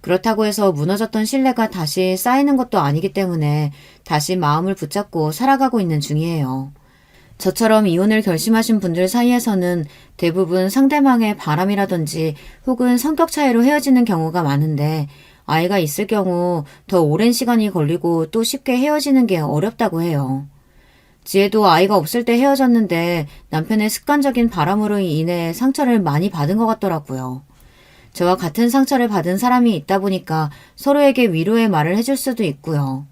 그렇다고 해서 무너졌던 신뢰가 다시 쌓이는 것도 아니기 때문에 다시 마음을 붙잡고 살아가고 있는 중이에요. 저처럼 이혼을 결심하신 분들 사이에서는 대부분 상대방의 바람이라든지 혹은 성격 차이로 헤어지는 경우가 많은데 아이가 있을 경우 더 오랜 시간이 걸리고 또 쉽게 헤어지는 게 어렵다고 해요. 지혜도 아이가 없을 때 헤어졌는데 남편의 습관적인 바람으로 인해 상처를 많이 받은 것 같더라고요. 저와 같은 상처를 받은 사람이 있다 보니까 서로에게 위로의 말을 해줄 수도 있고요.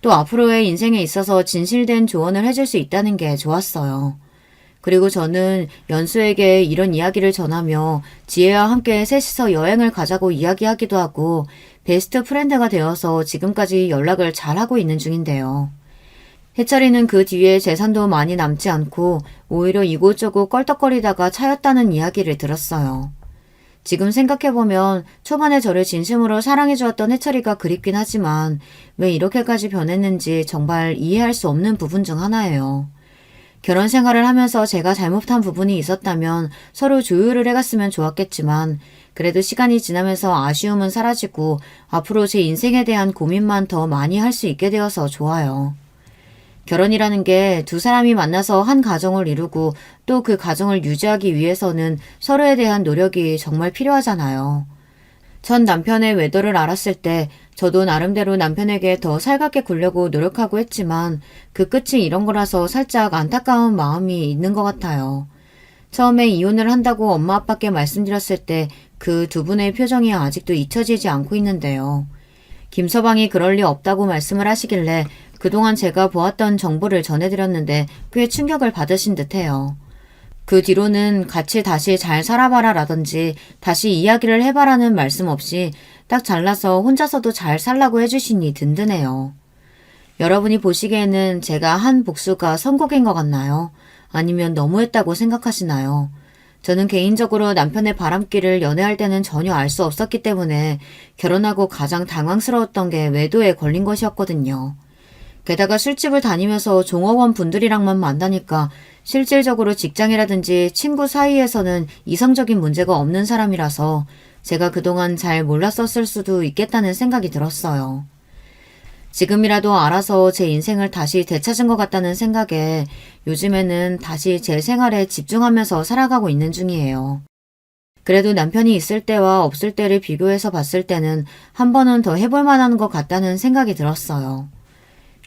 또 앞으로의 인생에 있어서 진실된 조언을 해줄 수 있다는 게 좋았어요. 그리고 저는 연수에게 이런 이야기를 전하며 지혜와 함께 셋이서 여행을 가자고 이야기하기도 하고 베스트 프렌드가 되어서 지금까지 연락을 잘하고 있는 중인데요. 해철이는 그 뒤에 재산도 많이 남지 않고 오히려 이곳저곳 껄떡거리다가 차였다는 이야기를 들었어요. 지금 생각해보면 초반에 저를 진심으로 사랑해주었던 해철이가 그립긴 하지만 왜 이렇게까지 변했는지 정말 이해할 수 없는 부분 중 하나예요. 결혼 생활을 하면서 제가 잘못한 부분이 있었다면 서로 조율을 해갔으면 좋았겠지만 그래도 시간이 지나면서 아쉬움은 사라지고 앞으로 제 인생에 대한 고민만 더 많이 할 수 있게 되어서 좋아요. 결혼이라는 게 두 사람이 만나서 한 가정을 이루고 또 그 가정을 유지하기 위해서는 서로에 대한 노력이 정말 필요하잖아요. 전 남편의 외도를 알았을 때 저도 나름대로 남편에게 더 살갑게 굴려고 노력하고 했지만 그 끝이 이런 거라서 살짝 안타까운 마음이 있는 것 같아요. 처음에 이혼을 한다고 엄마 아빠께 말씀드렸을 때 그 두 분의 표정이 아직도 잊혀지지 않고 있는데요. 김서방이 그럴 리 없다고 말씀을 하시길래 그동안 제가 보았던 정보를 전해드렸는데 꽤 충격을 받으신 듯해요. 그 뒤로는 같이 다시 잘 살아봐라 라든지 다시 이야기를 해봐라는 말씀 없이 딱 잘라서 혼자서도 잘 살라고 해주시니 든든해요. 여러분이 보시기에는 제가 한 복수가 선곡인 것 같나요? 아니면 너무했다고 생각하시나요? 저는 개인적으로 남편의 바람길을 연애할 때는 전혀 알 수 없었기 때문에 결혼하고 가장 당황스러웠던 게 외도에 걸린 것이었거든요. 게다가 술집을 다니면서 종업원 분들이랑만 만나니까 실질적으로 직장이라든지 친구 사이에서는 이성적인 문제가 없는 사람이라서 제가 그동안 잘 몰랐었을 수도 있겠다는 생각이 들었어요. 지금이라도 알아서 제 인생을 다시 되찾은 것 같다는 생각에 요즘에는 다시 제 생활에 집중하면서 살아가고 있는 중이에요. 그래도 남편이 있을 때와 없을 때를 비교해서 봤을 때는 한 번은 더 해볼 만한 것 같다는 생각이 들었어요.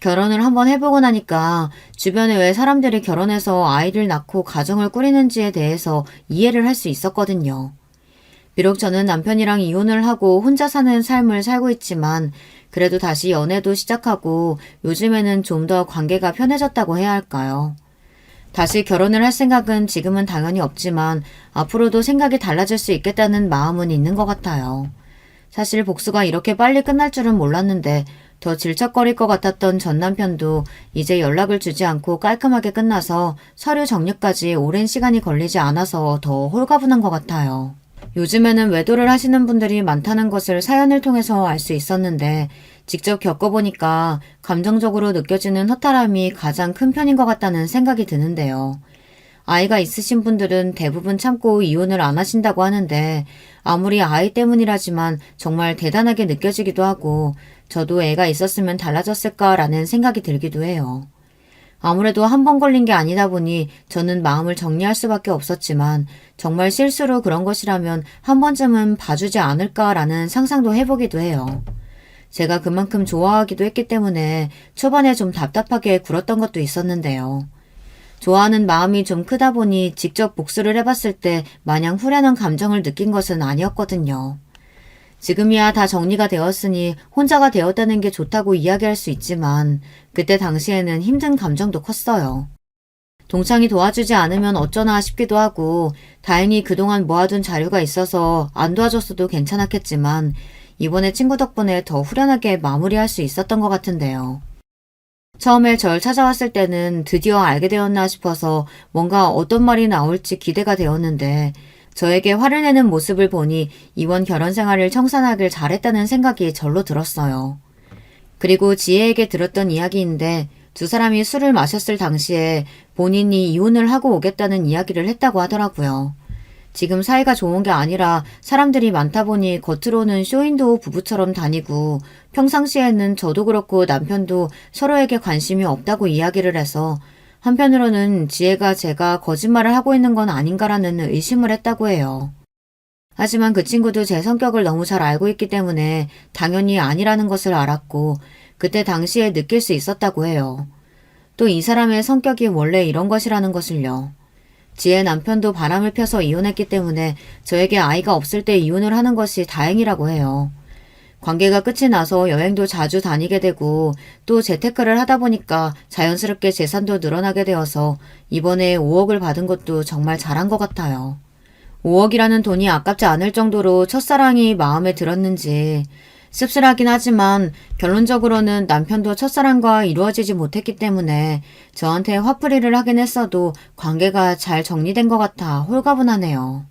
결혼을 한번 해보고 나니까 주변에 왜 사람들이 결혼해서 아이를 낳고 가정을 꾸리는지에 대해서 이해를 할 수 있었거든요. 비록 저는 남편이랑 이혼을 하고 혼자 사는 삶을 살고 있지만 그래도 다시 연애도 시작하고 요즘에는 좀 더 관계가 편해졌다고 해야 할까요? 다시 결혼을 할 생각은 지금은 당연히 없지만 앞으로도 생각이 달라질 수 있겠다는 마음은 있는 것 같아요. 사실 복수가 이렇게 빨리 끝날 줄은 몰랐는데 더 질척거릴 것 같았던 전 남편도 이제 연락을 주지 않고 깔끔하게 끝나서 서류 정리까지 오랜 시간이 걸리지 않아서 더 홀가분한 것 같아요. 요즘에는 외도를 하시는 분들이 많다는 것을 사연을 통해서 알 수 있었는데 직접 겪어보니까 감정적으로 느껴지는 허탈함이 가장 큰 편인 것 같다는 생각이 드는데요. 아이가 있으신 분들은 대부분 참고 이혼을 안 하신다고 하는데 아무리 아이 때문이라지만 정말 대단하게 느껴지기도 하고 저도 애가 있었으면 달라졌을까라는 생각이 들기도 해요. 아무래도 한 번 걸린 게 아니다 보니 저는 마음을 정리할 수밖에 없었지만 정말 실수로 그런 것이라면 한 번쯤은 봐주지 않을까라는 상상도 해보기도 해요. 제가 그만큼 좋아하기도 했기 때문에 초반에 좀 답답하게 굴었던 것도 있었는데요. 좋아하는 마음이 좀 크다 보니 직접 복수를 해봤을 때 마냥 후련한 감정을 느낀 것은 아니었거든요. 지금이야 다 정리가 되었으니 혼자가 되었다는 게 좋다고 이야기할 수 있지만 그때 당시에는 힘든 감정도 컸어요. 동창이 도와주지 않으면 어쩌나 싶기도 하고 다행히 그동안 모아둔 자료가 있어서 안 도와줬어도 괜찮았겠지만 이번에 친구 덕분에 더 후련하게 마무리할 수 있었던 것 같은데요. 처음에 절 찾아왔을 때는 드디어 알게 되었나 싶어서 뭔가 어떤 말이 나올지 기대가 되었는데 저에게 화를 내는 모습을 보니 이번 결혼 생활을 청산하길 잘했다는 생각이 절로 들었어요. 그리고 지혜에게 들었던 이야기인데 두 사람이 술을 마셨을 당시에 본인이 이혼을 하고 오겠다는 이야기를 했다고 하더라고요. 지금 사이가 좋은 게 아니라 사람들이 많다 보니 겉으로는 쇼윈도우 부부처럼 다니고 평상시에는 저도 그렇고 남편도 서로에게 관심이 없다고 이야기를 해서 한편으로는 지혜가 제가 거짓말을 하고 있는 건 아닌가라는 의심을 했다고 해요. 하지만 그 친구도 제 성격을 너무 잘 알고 있기 때문에 당연히 아니라는 것을 알았고 그때 당시에 느낄 수 있었다고 해요. 또 이 사람의 성격이 원래 이런 것이라는 것을요. 지혜 남편도 바람을 펴서 이혼했기 때문에 저에게 아이가 없을 때 이혼을 하는 것이 다행이라고 해요. 관계가 끝이 나서 여행도 자주 다니게 되고 또 재테크를 하다 보니까 자연스럽게 재산도 늘어나게 되어서 이번에 5억을 받은 것도 정말 잘한 것 같아요. 5억이라는 돈이 아깝지 않을 정도로 첫사랑이 마음에 들었는지 씁쓸하긴 하지만 결론적으로는 남편도 첫사랑과 이루어지지 못했기 때문에 저한테 화풀이를 하긴 했어도 관계가 잘 정리된 것 같아 홀가분하네요.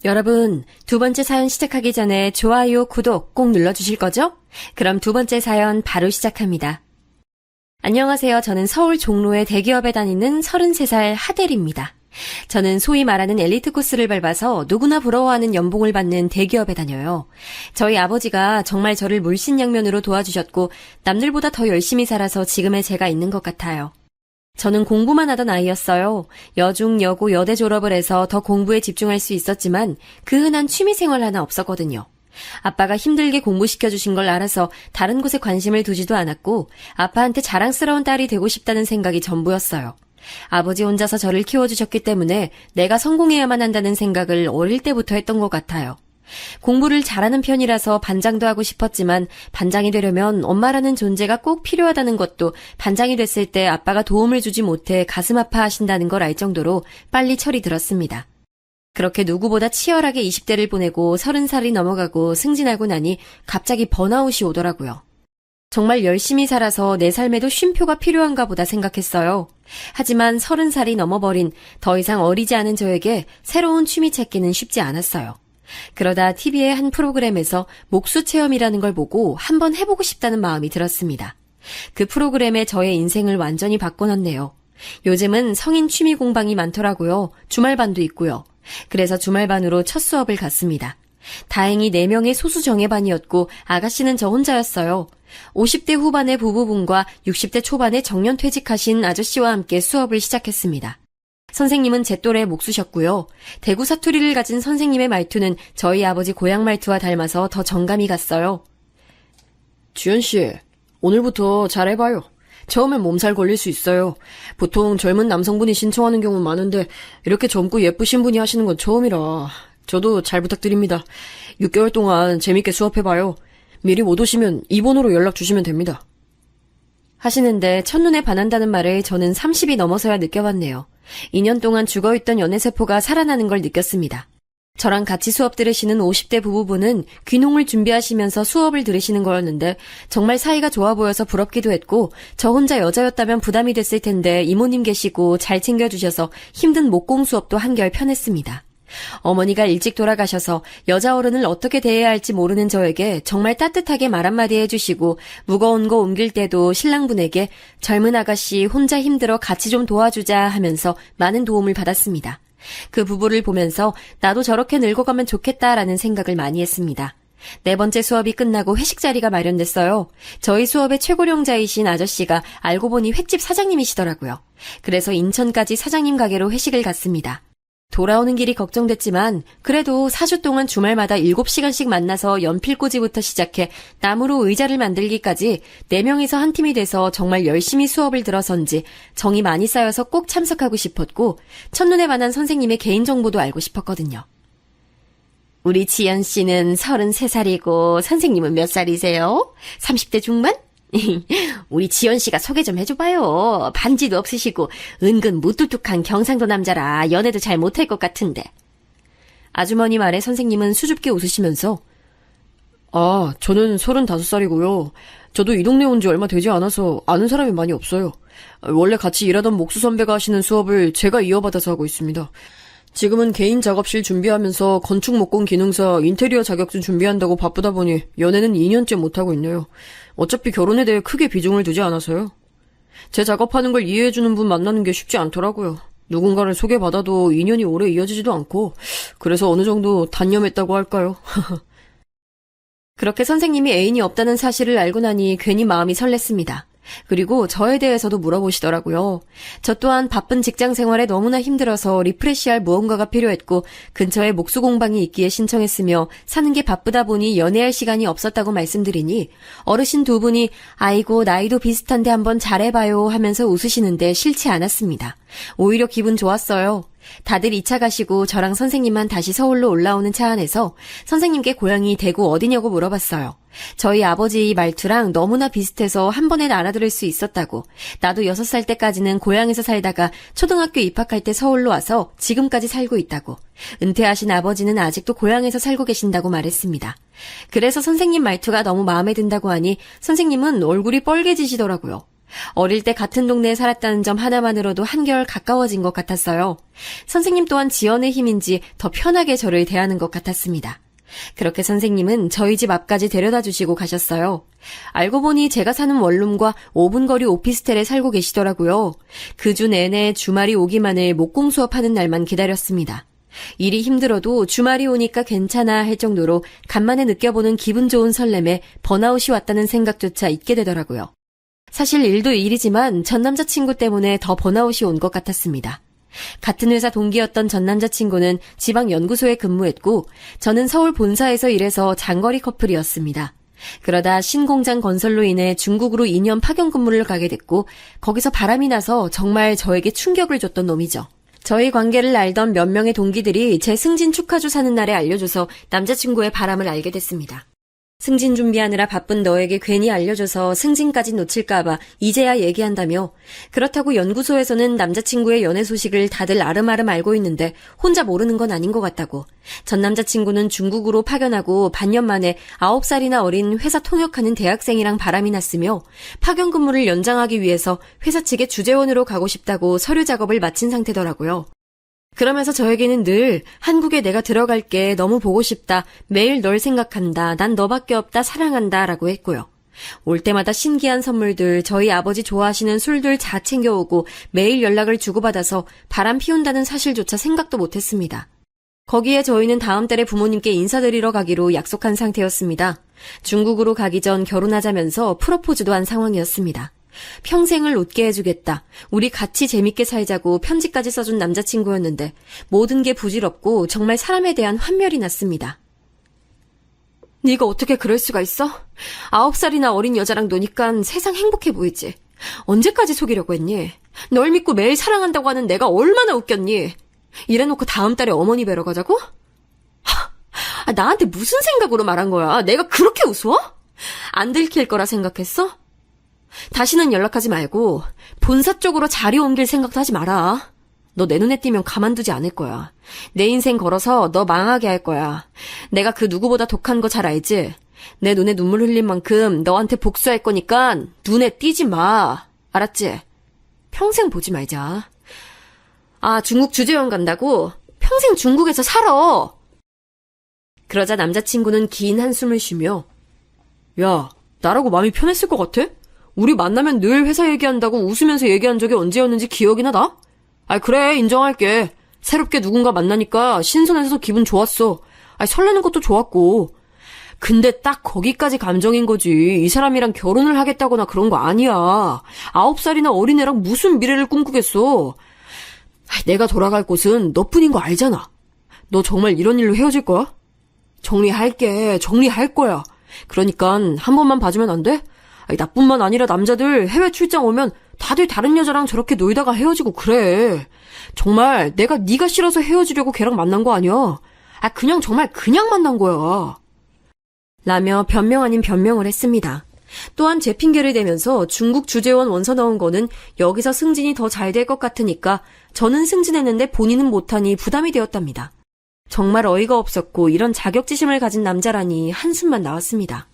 여러분, 두 번째 사연 시작하기 전에 좋아요, 구독 꼭 눌러주실 거죠? 그럼 두 번째 사연 바로 시작합니다. 안녕하세요. 저는 서울 종로의 대기업에 다니는 33살 하델입니다. 저는 소위 말하는 엘리트 코스를 밟아서 누구나 부러워하는 연봉을 받는 대기업에 다녀요. 저희 아버지가 정말 저를 물신양면으로 도와주셨고 남들보다 더 열심히 살아서 지금의 제가 있는 것 같아요. 저는 공부만 하던 아이였어요. 여중, 여고, 여대 졸업을 해서 더 공부에 집중할 수 있었지만 그 흔한 취미생활 하나 없었거든요. 아빠가 힘들게 공부시켜주신 걸 알아서 다른 곳에 관심을 두지도 않았고 아빠한테 자랑스러운 딸이 되고 싶다는 생각이 전부였어요. 아버지 혼자서 저를 키워주셨기 때문에 내가 성공해야만 한다는 생각을 어릴 때부터 했던 것 같아요. 공부를 잘하는 편이라서 반장도 하고 싶었지만 반장이 되려면 엄마라는 존재가 꼭 필요하다는 것도 반장이 됐을 때 아빠가 도움을 주지 못해 가슴 아파하신다는 걸 알 정도로 빨리 철이 들었습니다. 그렇게 누구보다 치열하게 20대를 보내고 30살이 넘어가고 승진하고 나니 갑자기 번아웃이 오더라고요. 정말 열심히 살아서 내 삶에도 쉼표가 필요한가 보다 생각했어요. 하지만 30살이 넘어버린 더 이상 어리지 않은 저에게 새로운 취미 찾기는 쉽지 않았어요. 그러다 TV의 한 프로그램에서 목수 체험이라는 걸 보고 한번 해보고 싶다는 마음이 들었습니다. 그 프로그램에 저의 인생을 완전히 바꿔놨네요. 요즘은 성인 취미 공방이 많더라고요. 주말반도 있고요. 그래서 주말반으로 첫 수업을 갔습니다. 다행히 4명의 소수 정예반이었고 아가씨는 저 혼자였어요. 50대 후반의 부부분과 60대 초반의 정년퇴직하신 아저씨와 함께 수업을 시작했습니다. 선생님은 제 또래 목수셨고요. 대구 사투리를 가진 선생님의 말투는 저희 아버지 고향 말투와 닮아서 더 정감이 갔어요. 주연씨, 오늘부터 잘해봐요. 처음엔 몸살 걸릴 수 있어요. 보통 젊은 남성분이 신청하는 경우 많은데 이렇게 젊고 예쁘신 분이 하시는 건 처음이라 저도 잘 부탁드립니다. 6개월 동안 재밌게 수업해봐요. 미리 못 오시면 이 번호로 연락 주시면 됩니다. 하시는데 첫눈에 반한다는 말을 저는 30이 넘어서야 느껴봤네요. 2년 동안 죽어있던 연애세포가 살아나는 걸 느꼈습니다. 저랑 같이 수업 들으시는 50대 부부분은 귀농을 준비하시면서 수업을 들으시는 거였는데 정말 사이가 좋아 보여서 부럽기도 했고 저 혼자 여자였다면 부담이 됐을 텐데 이모님 계시고 잘 챙겨주셔서 힘든 목공 수업도 한결 편했습니다. 어머니가 일찍 돌아가셔서 여자 어른을 어떻게 대해야 할지 모르는 저에게 정말 따뜻하게 말 한마디 해주시고 무거운 거 옮길 때도 신랑분에게 젊은 아가씨 혼자 힘들어 같이 좀 도와주자 하면서 많은 도움을 받았습니다. 그 부부를 보면서 나도 저렇게 늙어가면 좋겠다라는 생각을 많이 했습니다. 4번째 수업이 끝나고 회식 자리가 마련됐어요. 저희 수업의 최고령자이신 아저씨가 알고 보니 횟집 사장님이시더라고요. 그래서 인천까지 사장님 가게로 회식을 갔습니다. 돌아오는 길이 걱정됐지만 그래도 4주 동안 주말마다 7시간씩 만나서 연필꽂이부터 시작해 나무로 의자를 만들기까지 4명이서 한 팀이 돼서 정말 열심히 수업을 들어선지 정이 많이 쌓여서 꼭 참석하고 싶었고 첫눈에 반한 선생님의 개인정보도 알고 싶었거든요. 우리 지연 씨는 33살이고 선생님은 몇 살이세요? 30대 중반? 우리 지연 씨가 소개 좀 해줘봐요. 반지도 없으시고 은근 무뚝뚝한 경상도 남자라 연애도 잘 못할 것 같은데. 아주머니 말에 선생님은 수줍게 웃으시면서 저는 35살이고요. 저도 이 동네 온 지 얼마 되지 않아서 아는 사람이 많이 없어요. 원래 같이 일하던 목수 선배가 하시는 수업을 제가 이어받아서 하고 있습니다. 지금은 개인 작업실 준비하면서 건축 목공 기능사 인테리어 자격증 준비한다고 바쁘다 보니 연애는 2년째 못하고 있네요. 어차피 결혼에 대해 크게 비중을 두지 않아서요. 제 작업하는 걸 이해해주는 분 만나는 게 쉽지 않더라고요. 누군가를 소개받아도 인연이 오래 이어지지도 않고, 그래서 어느 정도 단념했다고 할까요? 그렇게 선생님이 애인이 없다는 사실을 알고 나니 괜히 마음이 설렜습니다. 그리고 저에 대해서도 물어보시더라고요. 저 또한 바쁜 직장 생활에 너무나 힘들어서 리프레시할 무언가가 필요했고 근처에 목수공방이 있기에 신청했으며 사는 게 바쁘다 보니 연애할 시간이 없었다고 말씀드리니 어르신 두 분이 아이고 나이도 비슷한데 한번 잘해봐요 하면서 웃으시는데 싫지 않았습니다. 오히려 기분 좋았어요. 다들 2차 가시고 저랑 선생님만 다시 서울로 올라오는 차 안에서 선생님께 고향이 대구 어디냐고 물어봤어요. 저희 아버지 말투랑 너무나 비슷해서 한 번에 알아들을 수 있었다고. 나도 6살 때까지는 고향에서 살다가 초등학교 입학할 때 서울로 와서 지금까지 살고 있다고. 은퇴하신 아버지는 아직도 고향에서 살고 계신다고 말했습니다. 그래서 선생님 말투가 너무 마음에 든다고 하니 선생님은 얼굴이 뻘개지시더라고요. 어릴 때 같은 동네에 살았다는 점 하나만으로도 한결 가까워진 것 같았어요. 선생님 또한 지연의 힘인지 더 편하게 저를 대하는 것 같았습니다. 그렇게 선생님은 저희 집 앞까지 데려다 주시고 가셨어요. 알고 보니 제가 사는 원룸과 5분 거리 오피스텔에 살고 계시더라고요. 그 주 내내 주말이 오기만을 목공 수업하는 날만 기다렸습니다. 일이 힘들어도 주말이 오니까 괜찮아 할 정도로 간만에 느껴보는 기분 좋은 설렘에 번아웃이 왔다는 생각조차 잊게 되더라고요. 사실 일도 일이지만 전 남자친구 때문에 더 번아웃이 온 것 같았습니다. 같은 회사 동기였던 전 남자친구는 지방 연구소에 근무했고 저는 서울 본사에서 일해서 장거리 커플이었습니다. 그러다 신공장 건설로 인해 중국으로 2년 파견 근무를 가게 됐고 거기서 바람이 나서 정말 저에게 충격을 줬던 놈이죠. 저희 관계를 알던 몇 명의 동기들이 제 승진 축하주 사는 날에 알려줘서 남자친구의 바람을 알게 됐습니다. 승진 준비하느라 바쁜 너에게 괜히 알려줘서 승진까지 놓칠까봐 이제야 얘기한다며 그렇다고 연구소에서는 남자친구의 연애 소식을 다들 아름아름 알고 있는데 혼자 모르는 건 아닌 것 같다고. 전 남자친구는 중국으로 파견하고 반년 만에 9살이나 어린 회사 통역하는 대학생이랑 바람이 났으며 파견 근무를 연장하기 위해서 회사 측의 주재원으로 가고 싶다고 서류 작업을 마친 상태더라고요. 그러면서 저에게는 늘 한국에 내가 들어갈게 너무 보고 싶다 매일 널 생각한다 난 너밖에 없다 사랑한다 라고 했고요. 올 때마다 신기한 선물들 저희 아버지 좋아하시는 술들 다 챙겨오고 매일 연락을 주고받아서 바람 피운다는 사실조차 생각도 못했습니다. 거기에 저희는 다음 달에 부모님께 인사드리러 가기로 약속한 상태였습니다. 중국으로 가기 전 결혼하자면서 프로포즈도 한 상황이었습니다. 평생을 웃게 해주겠다. 우리 같이 재밌게 살자고 편지까지 써준 남자친구였는데 모든 게 부질없고 정말 사람에 대한 환멸이 났습니다. 네가 어떻게 그럴 수가 있어? 9살이나 어린 여자랑 노니까 세상 행복해 보이지. 언제까지 속이려고 했니? 널 믿고 매일 사랑한다고 하는 내가 얼마나 웃겼니? 이래놓고 다음 달에 어머니 뵈러 가자고? 나한테 무슨 생각으로 말한 거야? 내가 그렇게 우스워? 안 들킬 거라 생각했어? 다시는 연락하지 말고 본사 쪽으로 자리 옮길 생각도 하지 마라. 너 내 눈에 띄면 가만두지 않을 거야. 내 인생 걸어서 너 망하게 할 거야. 내가 그 누구보다 독한 거 잘 알지? 내 눈에 눈물 흘린 만큼 너한테 복수할 거니까 눈에 띄지 마. 알았지? 평생 보지 말자. 중국 주재원 간다고? 평생 중국에서 살아. 그러자 남자친구는 긴 한숨을 쉬며 야, 나라고 마음이 편했을 것 같아? 우리 만나면 늘 회사 얘기한다고 웃으면서 얘기한 적이 언제였는지 기억이나 나? 그래, 인정할게. 새롭게 누군가 만나니까 신선해서 기분 좋았어. 설레는 것도 좋았고. 근데 딱 거기까지 감정인 거지. 이 사람이랑 결혼을 하겠다거나 그런 거 아니야. 9살이나 어린애랑 무슨 미래를 꿈꾸겠어. 내가 돌아갈 곳은 너뿐인 거 알잖아. 너 정말 이런 일로 헤어질 거야? 정리할게. 정리할 거야. 그러니까 한 번만 봐주면 안 돼? 나뿐만 아니라 남자들 해외 출장 오면 다들 다른 여자랑 저렇게 놀다가 헤어지고 그래. 정말 내가 네가 싫어서 헤어지려고 걔랑 만난 거 아니야. 그냥 정말 그냥 만난 거야. 라며 변명 아닌 변명을 했습니다. 또한 제 핑계를 대면서 중국 주재원 원서 넣은 거는 여기서 승진이 더 잘 될 것 같으니까 저는 승진했는데 본인은 못하니 부담이 되었답니다. 정말 어이가 없었고 이런 자격지심을 가진 남자라니 한숨만 나왔습니다.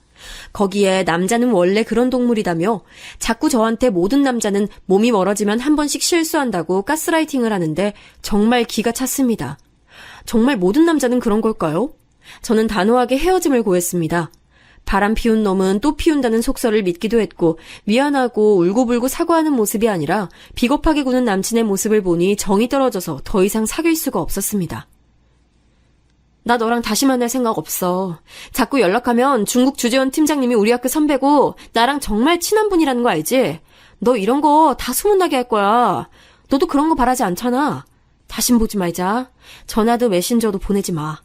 거기에 남자는 원래 그런 동물이다며 자꾸 저한테 모든 남자는 몸이 멀어지면 한 번씩 실수한다고 가스라이팅을 하는데 정말 기가 찼습니다. 정말 모든 남자는 그런 걸까요? 저는 단호하게 헤어짐을 고했습니다. 바람 피운 놈은 또 피운다는 속설을 믿기도 했고 미안하고 울고불고 사과하는 모습이 아니라 비겁하게 구는 남친의 모습을 보니 정이 떨어져서 더 이상 사귈 수가 없었습니다. 나 너랑 다시 만날 생각 없어. 자꾸 연락하면 중국 주재원 팀장님이 우리 학교 선배고 나랑 정말 친한 분이라는 거 알지? 너 이런 거 다 소문나게 할 거야. 너도 그런 거 바라지 않잖아. 다신 보지 말자. 전화도 메신저도 보내지 마.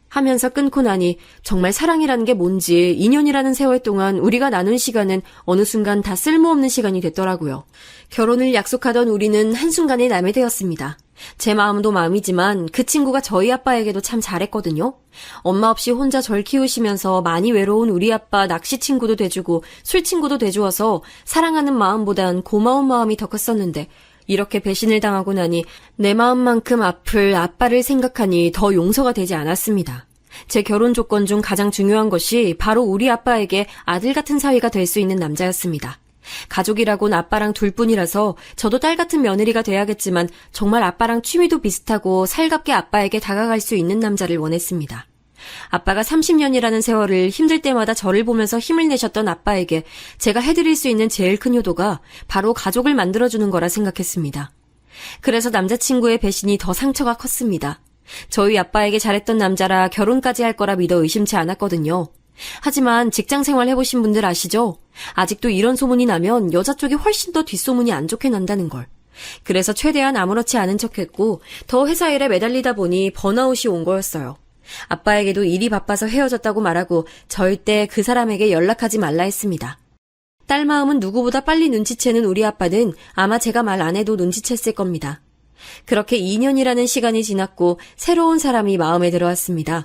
하면서 끊고 나니 정말 사랑이라는 게 뭔지 2년이라는 세월 동안 우리가 나눈 시간은 어느 순간 다 쓸모없는 시간이 됐더라고요. 결혼을 약속하던 우리는 한순간에 남이 되었습니다. 제 마음도 마음이지만 그 친구가 저희 아빠에게도 참 잘했거든요. 엄마 없이 혼자 절 키우시면서 많이 외로운 우리 아빠 낚시 친구도 돼주고 술 친구도 돼주어서 사랑하는 마음보단 고마운 마음이 더 컸었는데 이렇게 배신을 당하고 나니 내 마음만큼 아플 아빠를 생각하니 더 용서가 되지 않았습니다. 제 결혼 조건 중 가장 중요한 것이 바로 우리 아빠에게 아들 같은 사위가 될 수 있는 남자였습니다. 가족이라곤 아빠랑 둘뿐이라서 저도 딸 같은 며느리가 돼야겠지만 정말 아빠랑 취미도 비슷하고 살갑게 아빠에게 다가갈 수 있는 남자를 원했습니다. 아빠가 30년이라는 세월을 힘들 때마다 저를 보면서 힘을 내셨던 아빠에게 제가 해드릴 수 있는 제일 큰 효도가 바로 가족을 만들어주는 거라 생각했습니다. 그래서 남자친구의 배신이 더 상처가 컸습니다. 저희 아빠에게 잘했던 남자라 결혼까지 할 거라 믿어 의심치 않았거든요. 하지만 직장 생활 해보신 분들 아시죠? 아직도 이런 소문이 나면 여자 쪽이 훨씬 더 뒷소문이 안 좋게 난다는 걸. 그래서 최대한 아무렇지 않은 척했고 더 회사 일에 매달리다 보니 번아웃이 온 거였어요. 아빠에게도 일이 바빠서 헤어졌다고 말하고 절대 그 사람에게 연락하지 말라 했습니다. 딸 마음은 누구보다 빨리 눈치채는 우리 아빠는 아마 제가 말 안 해도 눈치챘을 겁니다. 그렇게 2년이라는 시간이 지났고 새로운 사람이 마음에 들어왔습니다.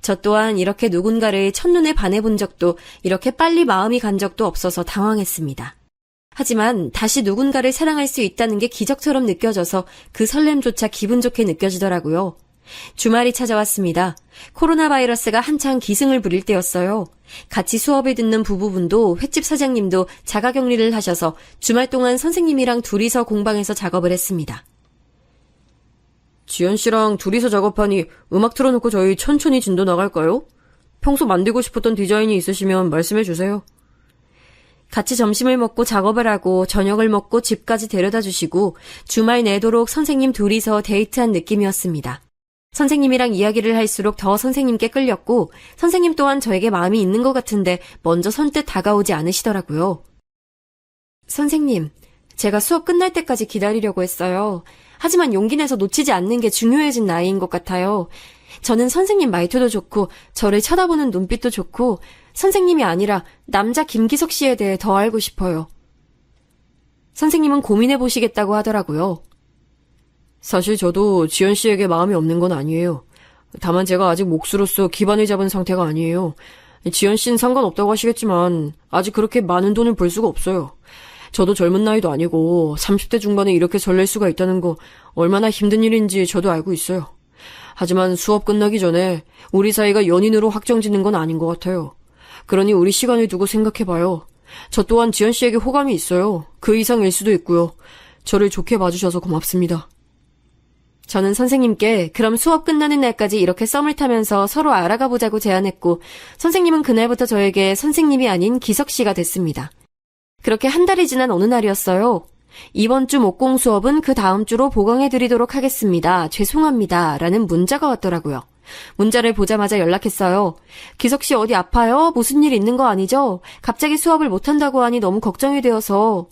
저 또한 이렇게 누군가를 첫눈에 반해본 적도 이렇게 빨리 마음이 간 적도 없어서 당황했습니다. 하지만 다시 누군가를 사랑할 수 있다는 게 기적처럼 느껴져서 그 설렘조차 기분 좋게 느껴지더라고요. 주말이 찾아왔습니다. 코로나 바이러스가 한창 기승을 부릴 때였어요. 같이 수업을 듣는 부부분도 횟집 사장님도 자가격리를 하셔서 주말 동안 선생님이랑 둘이서 공방에서 작업을 했습니다. 지연 씨랑 둘이서 작업하니 음악 틀어놓고 저희 천천히 진도 나갈까요? 평소 만들고 싶었던 디자인이 있으시면 말씀해 주세요. 같이 점심을 먹고 작업을 하고 저녁을 먹고 집까지 데려다 주시고 주말 내도록 선생님 둘이서 데이트한 느낌이었습니다. 선생님이랑 이야기를 할수록 더 선생님께 끌렸고 선생님 또한 저에게 마음이 있는 것 같은데 먼저 선뜻 다가오지 않으시더라고요. 선생님, 제가 수업 끝날 때까지 기다리려고 했어요. 하지만 용기 내서 놓치지 않는 게 중요해진 나이인 것 같아요. 저는 선생님 말투도 좋고 저를 쳐다보는 눈빛도 좋고 선생님이 아니라 남자 김기석 씨에 대해 더 알고 싶어요. 선생님은 고민해 보시겠다고 하더라고요. 사실 저도 지연 씨에게 마음이 없는 건 아니에요. 다만 제가 아직 몫으로서 기반을 잡은 상태가 아니에요. 지연 씨는 상관없다고 하시겠지만 아직 그렇게 많은 돈을 벌 수가 없어요. 저도 젊은 나이도 아니고 30대 중반에 이렇게 설렐 수가 있다는 거 얼마나 힘든 일인지 저도 알고 있어요. 하지만 수업 끝나기 전에 우리 사이가 연인으로 확정짓는 건 아닌 것 같아요. 그러니 우리 시간을 두고 생각해봐요. 저 또한 지연 씨에게 호감이 있어요. 그 이상일 수도 있고요. 저를 좋게 봐주셔서 고맙습니다. 저는 선생님께 그럼 수업 끝나는 날까지 이렇게 썸을 타면서 서로 알아가 보자고 제안했고 선생님은 그날부터 저에게 선생님이 아닌 기석 씨가 됐습니다. 그렇게 한 달이 지난 어느 날이었어요. 이번 주 목공 수업은 그 다음 주로 보강해드리도록 하겠습니다. 죄송합니다. 라는 문자가 왔더라고요. 문자를 보자마자 연락했어요. 기석 씨 어디 아파요? 무슨 일 있는 거 아니죠? 갑자기 수업을 못한다고 하니 너무 걱정이 되어서.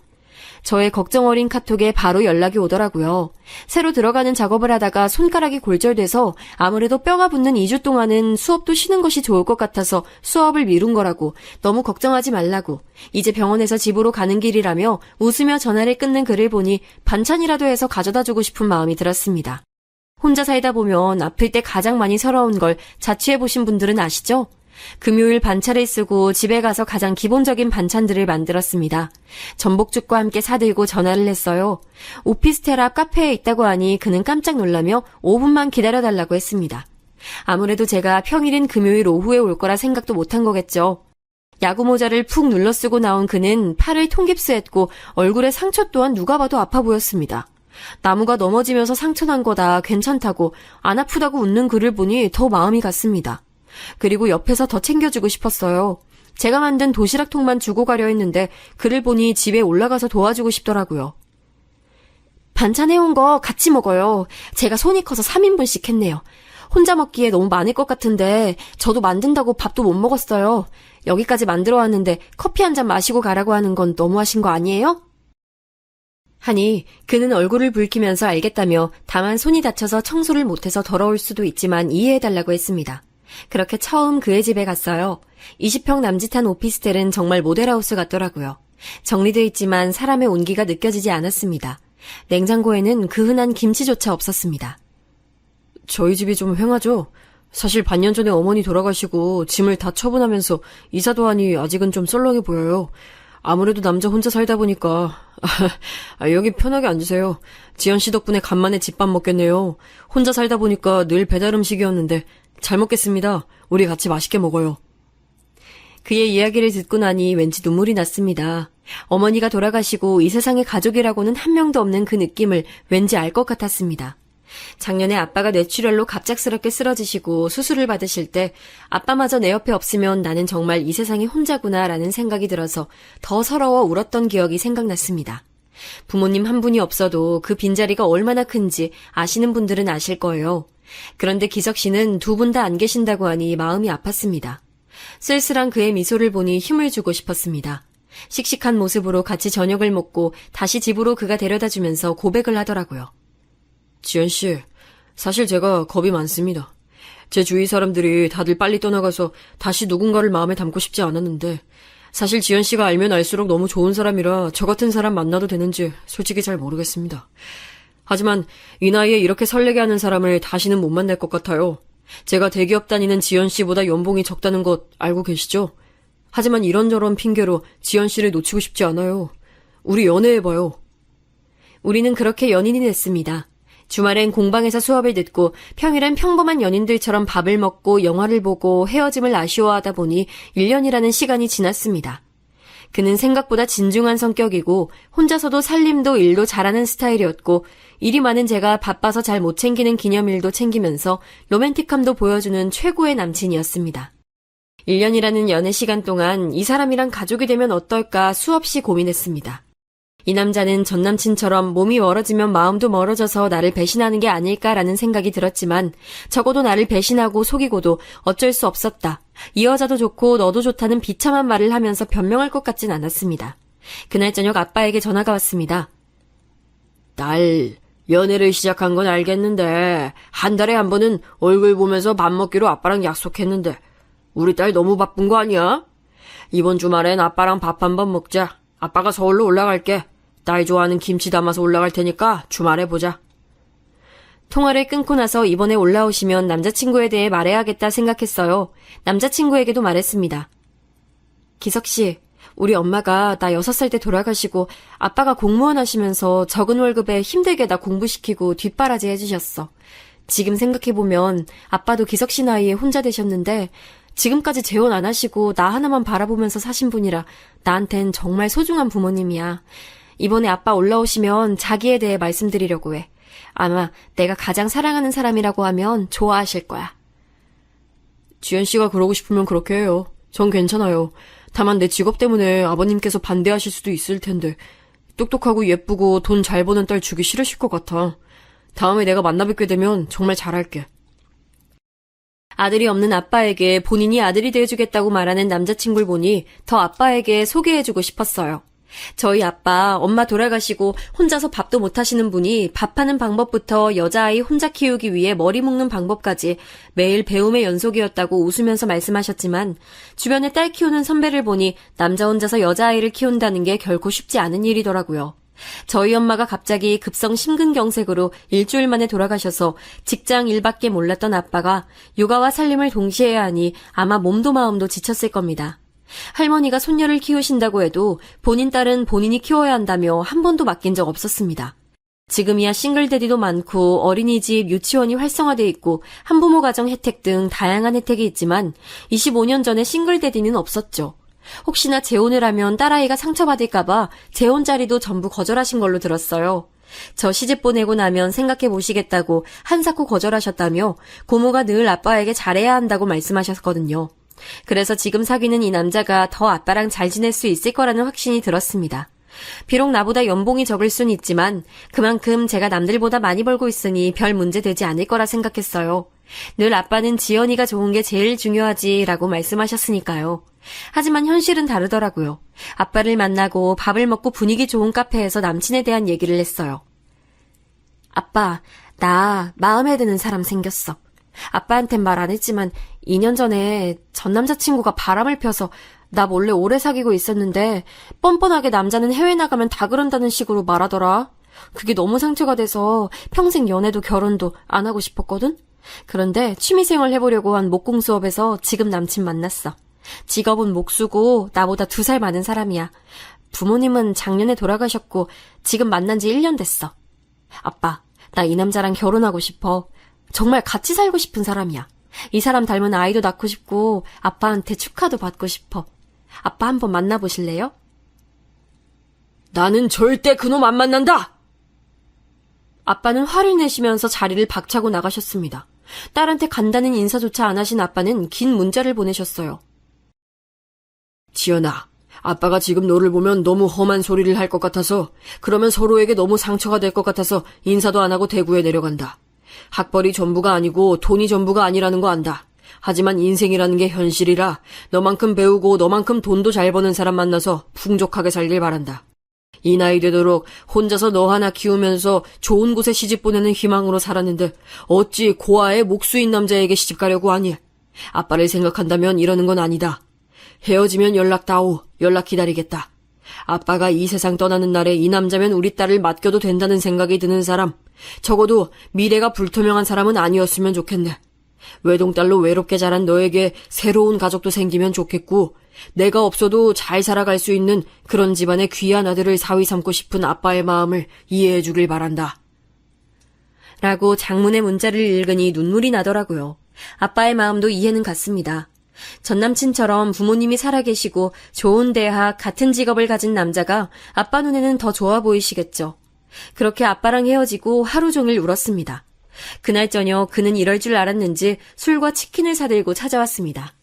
저의 걱정 어린 카톡에 바로 연락이 오더라고요. 새로 들어가는 작업을 하다가 손가락이 골절돼서 아무래도 뼈가 붙는 2주 동안은 수업도 쉬는 것이 좋을 것 같아서 수업을 미룬 거라고, 너무 걱정하지 말라고, 이제 병원에서 집으로 가는 길이라며 웃으며 전화를 끊는 글을 보니 반찬이라도 해서 가져다 주고 싶은 마음이 들었습니다. 혼자 살다 보면 아플 때 가장 많이 서러운 걸 자취해보신 분들은 아시죠? 금요일 반차를 쓰고 집에 가서 가장 기본적인 반찬들을 만들었습니다. 전복죽과 함께 사들고 전화를 했어요. 오피스텔 앞 카페에 있다고 하니 그는 깜짝 놀라며 5분만 기다려달라고 했습니다. 아무래도 제가 평일인 금요일 오후에 올 거라 생각도 못한 거겠죠. 야구 모자를 푹 눌러 쓰고 나온 그는 팔을 통깁스했고 얼굴에 상처 또한 누가 봐도 아파 보였습니다. 나무가 넘어지면서 상처 난 거다, 괜찮다고, 안 아프다고 웃는 그를 보니 더 마음이 갔습니다. 그리고 옆에서 더 챙겨주고 싶었어요. 제가 만든 도시락통만 주고 가려 했는데 그를 보니 집에 올라가서 도와주고 싶더라고요. 반찬 해온 거 같이 먹어요. 제가 손이 커서 3인분씩 했네요. 혼자 먹기에 너무 많을 것 같은데 저도 만든다고 밥도 못 먹었어요. 여기까지 만들어 왔는데 커피 한 잔 마시고 가라고 하는 건 너무하신 거 아니에요? 하니 그는 얼굴을 붉히면서 알겠다며 다만 손이 다쳐서 청소를 못해서 더러울 수도 있지만 이해해달라고 했습니다. 그렇게 처음 그의 집에 갔어요. 20평 남짓한 오피스텔은 정말 모델하우스 같더라고요. 정리돼 있지만 사람의 온기가 느껴지지 않았습니다. 냉장고에는 그 흔한 김치조차 없었습니다. 저희 집이 좀 휑하죠? 사실 반년 전에 어머니 돌아가시고 짐을 다 처분하면서 이사도 하니 아직은 좀 썰렁해 보여요. 아무래도 남자 혼자 살다 보니까 여기 편하게 앉으세요. 지연 씨 덕분에 간만에 집밥 먹겠네요. 혼자 살다 보니까 늘 배달 음식이었는데 잘 먹겠습니다. 우리 같이 맛있게 먹어요. 그의 이야기를 듣고 나니 왠지 눈물이 났습니다. 어머니가 돌아가시고 이 세상에 가족이라고는 한 명도 없는 그 느낌을 왠지 알 것 같았습니다. 작년에 아빠가 뇌출혈로 갑작스럽게 쓰러지시고 수술을 받으실 때 아빠마저 내 옆에 없으면 나는 정말 이 세상에 혼자구나라는 생각이 들어서 더 서러워 울었던 기억이 생각났습니다. 부모님 한 분이 없어도 그 빈자리가 얼마나 큰지 아시는 분들은 아실 거예요. 그런데 기석 씨는 두 분 다 안 계신다고 하니 마음이 아팠습니다. 쓸쓸한 그의 미소를 보니 힘을 주고 싶었습니다. 씩씩한 모습으로 같이 저녁을 먹고 다시 집으로 그가 데려다주면서 고백을 하더라고요. 지연 씨, 사실 제가 겁이 많습니다. 제 주위 사람들이 다들 빨리 떠나가서 다시 누군가를 마음에 담고 싶지 않았는데 사실 지연 씨가 알면 알수록 너무 좋은 사람이라 저 같은 사람 만나도 되는지 솔직히 잘 모르겠습니다. 하지만 이 나이에 이렇게 설레게 하는 사람을 다시는 못 만날 것 같아요. 제가 대기업 다니는 지연 씨보다 연봉이 적다는 것 알고 계시죠? 하지만 이런저런 핑계로 지연 씨를 놓치고 싶지 않아요. 우리 연애해봐요. 우리는 그렇게 연인이 됐습니다. 주말엔 공방에서 수업을 듣고 평일엔 평범한 연인들처럼 밥을 먹고 영화를 보고 헤어짐을 아쉬워하다 보니 1년이라는 시간이 지났습니다. 그는 생각보다 진중한 성격이고 혼자서도 살림도 일도 잘하는 스타일이었고 일이 많은 제가 바빠서 잘 못 챙기는 기념일도 챙기면서 로맨틱함도 보여주는 최고의 남친이었습니다. 1년이라는 연애 시간 동안 이 사람이랑 가족이 되면 어떨까 수없이 고민했습니다. 이 남자는 전 남친처럼 몸이 멀어지면 마음도 멀어져서 나를 배신하는 게 아닐까라는 생각이 들었지만 적어도 나를 배신하고 속이고도 어쩔 수 없었다. 이 여자도 좋고 너도 좋다는 비참한 말을 하면서 변명할 것 같진 않았습니다. 그날 저녁 아빠에게 전화가 왔습니다. 딸, 연애를 시작한 건 알겠는데 한 달에 한 번은 얼굴 보면서 밥 먹기로 아빠랑 약속했는데 우리 딸 너무 바쁜 거 아니야? 이번 주말엔 아빠랑 밥 한 번 먹자. 아빠가 서울로 올라갈게. 딸 좋아하는 김치 담아서 올라갈 테니까 주말에 보자. 통화를 끊고 나서 이번에 올라오시면 남자친구에 대해 말해야겠다 생각했어요. 남자친구에게도 말했습니다. 기석씨, 우리 엄마가 나 6살 때 돌아가시고 아빠가 공무원 하시면서 적은 월급에 힘들게 나 공부시키고 뒷바라지 해주셨어. 지금 생각해보면 아빠도 기석씨 나이에 혼자 되셨는데 지금까지 재혼 안 하시고 나 하나만 바라보면서 사신 분이라 나한텐 정말 소중한 부모님이야. 이번에 아빠 올라오시면 자기에 대해 말씀드리려고 해. 아마 내가 가장 사랑하는 사람이라고 하면 좋아하실 거야. 지연 씨가 그러고 싶으면 그렇게 해요. 전 괜찮아요. 다만 내 직업 때문에 아버님께서 반대하실 수도 있을 텐데 똑똑하고 예쁘고 돈 잘 버는 딸 주기 싫으실 것 같아. 다음에 내가 만나 뵙게 되면 정말 잘할게. 아들이 없는 아빠에게 본인이 아들이 되어주겠다고 말하는 남자친구를 보니 더 아빠에게 소개해주고 싶었어요. 저희 아빠, 엄마 돌아가시고 혼자서 밥도 못 하시는 분이 밥하는 방법부터 여자아이 혼자 키우기 위해 머리 묶는 방법까지 매일 배움의 연속이었다고 웃으면서 말씀하셨지만 주변에 딸 키우는 선배를 보니 남자 혼자서 여자아이를 키운다는 게 결코 쉽지 않은 일이더라고요. 저희 엄마가 갑자기 급성 심근경색으로 일주일 만에 돌아가셔서 직장 일밖에 몰랐던 아빠가 육아와 살림을 동시에 해야 하니 아마 몸도 마음도 지쳤을 겁니다. 할머니가 손녀를 키우신다고 해도 본인 딸은 본인이 키워야 한다며 한 번도 맡긴 적 없었습니다. 지금이야 싱글데디도 많고 어린이집, 유치원이 활성화돼 있고 한부모 가정 혜택 등 다양한 혜택이 있지만 25년 전에 싱글데디는 없었죠. 혹시나 재혼을 하면 딸아이가 상처받을까봐 재혼 자리도 전부 거절하신 걸로 들었어요. 저 시집 보내고 나면 생각해 보시겠다고 한사코 거절하셨다며 고모가 늘 아빠에게 잘해야 한다고 말씀하셨거든요. 그래서 지금 사귀는 이 남자가 더 아빠랑 잘 지낼 수 있을 거라는 확신이 들었습니다. 비록 나보다 연봉이 적을 순 있지만 그만큼 제가 남들보다 많이 벌고 있으니 별 문제 되지 않을 거라 생각했어요. 늘 아빠는 지연이가 좋은 게 제일 중요하지라고 말씀하셨으니까요. 하지만 현실은 다르더라고요. 아빠를 만나고 밥을 먹고 분위기 좋은 카페에서 남친에 대한 얘기를 했어요. 아빠, 나 마음에 드는 사람 생겼어. 아빠한텐 말 안 했지만 2년 전에 전 남자친구가 바람을 펴서 나 몰래 오래 사귀고 있었는데 뻔뻔하게 남자는 해외 나가면 다 그런다는 식으로 말하더라. 그게 너무 상처가 돼서 평생 연애도 결혼도 안 하고 싶었거든? 그런데 취미생활 해보려고 한 목공 수업에서 지금 남친 만났어. 직업은 목수고 나보다 2살 많은 사람이야. 부모님은 작년에 돌아가셨고 지금 만난 지 1년 됐어. 아빠, 나 이 남자랑 결혼하고 싶어. 정말 같이 살고 싶은 사람이야. 이 사람 닮은 아이도 낳고 싶고 아빠한테 축하도 받고 싶어. 아빠 한번 만나보실래요? 나는 절대 그놈 안 만난다! 아빠는 화를 내시면서 자리를 박차고 나가셨습니다. 딸한테 간다는 인사조차 안 하신 아빠는 긴 문자를 보내셨어요. 지연아, 아빠가 지금 너를 보면 너무 험한 소리를 할 것 같아서 그러면 서로에게 너무 상처가 될 것 같아서 인사도 안 하고 대구에 내려간다. 학벌이 전부가 아니고 돈이 전부가 아니라는 거 안다. 하지만 인생이라는 게 현실이라 너만큼 배우고 너만큼 돈도 잘 버는 사람 만나서 풍족하게 살길 바란다. 이 나이 되도록 혼자서 너 하나 키우면서 좋은 곳에 시집 보내는 희망으로 살았는데 어찌 고아의 목수인 남자에게 시집 가려고 하니? 아빠를 생각한다면 이러는 건 아니다. 헤어지면 연락다오. 연락 기다리겠다. 아빠가 이 세상 떠나는 날에 이 남자면 우리 딸을 맡겨도 된다는 생각이 드는 사람, 적어도 미래가 불투명한 사람은 아니었으면 좋겠네. 외동딸로 외롭게 자란 너에게 새로운 가족도 생기면 좋겠고 내가 없어도 잘 살아갈 수 있는 그런 집안의 귀한 아들을 사위 삼고 싶은 아빠의 마음을 이해해 주길 바란다. 라고 장문의 문자를 읽으니 눈물이 나더라고요. 아빠의 마음도 이해는 갔습니다. 전남친처럼 부모님이 살아계시고 좋은 대학, 같은 직업을 가진 남자가 아빠 눈에는 더 좋아 보이시겠죠. 그렇게 아빠랑 헤어지고 하루 종일 울었습니다. 그날 저녁 그는 이럴 줄 알았는지 술과 치킨을 사들고 찾아왔습니다.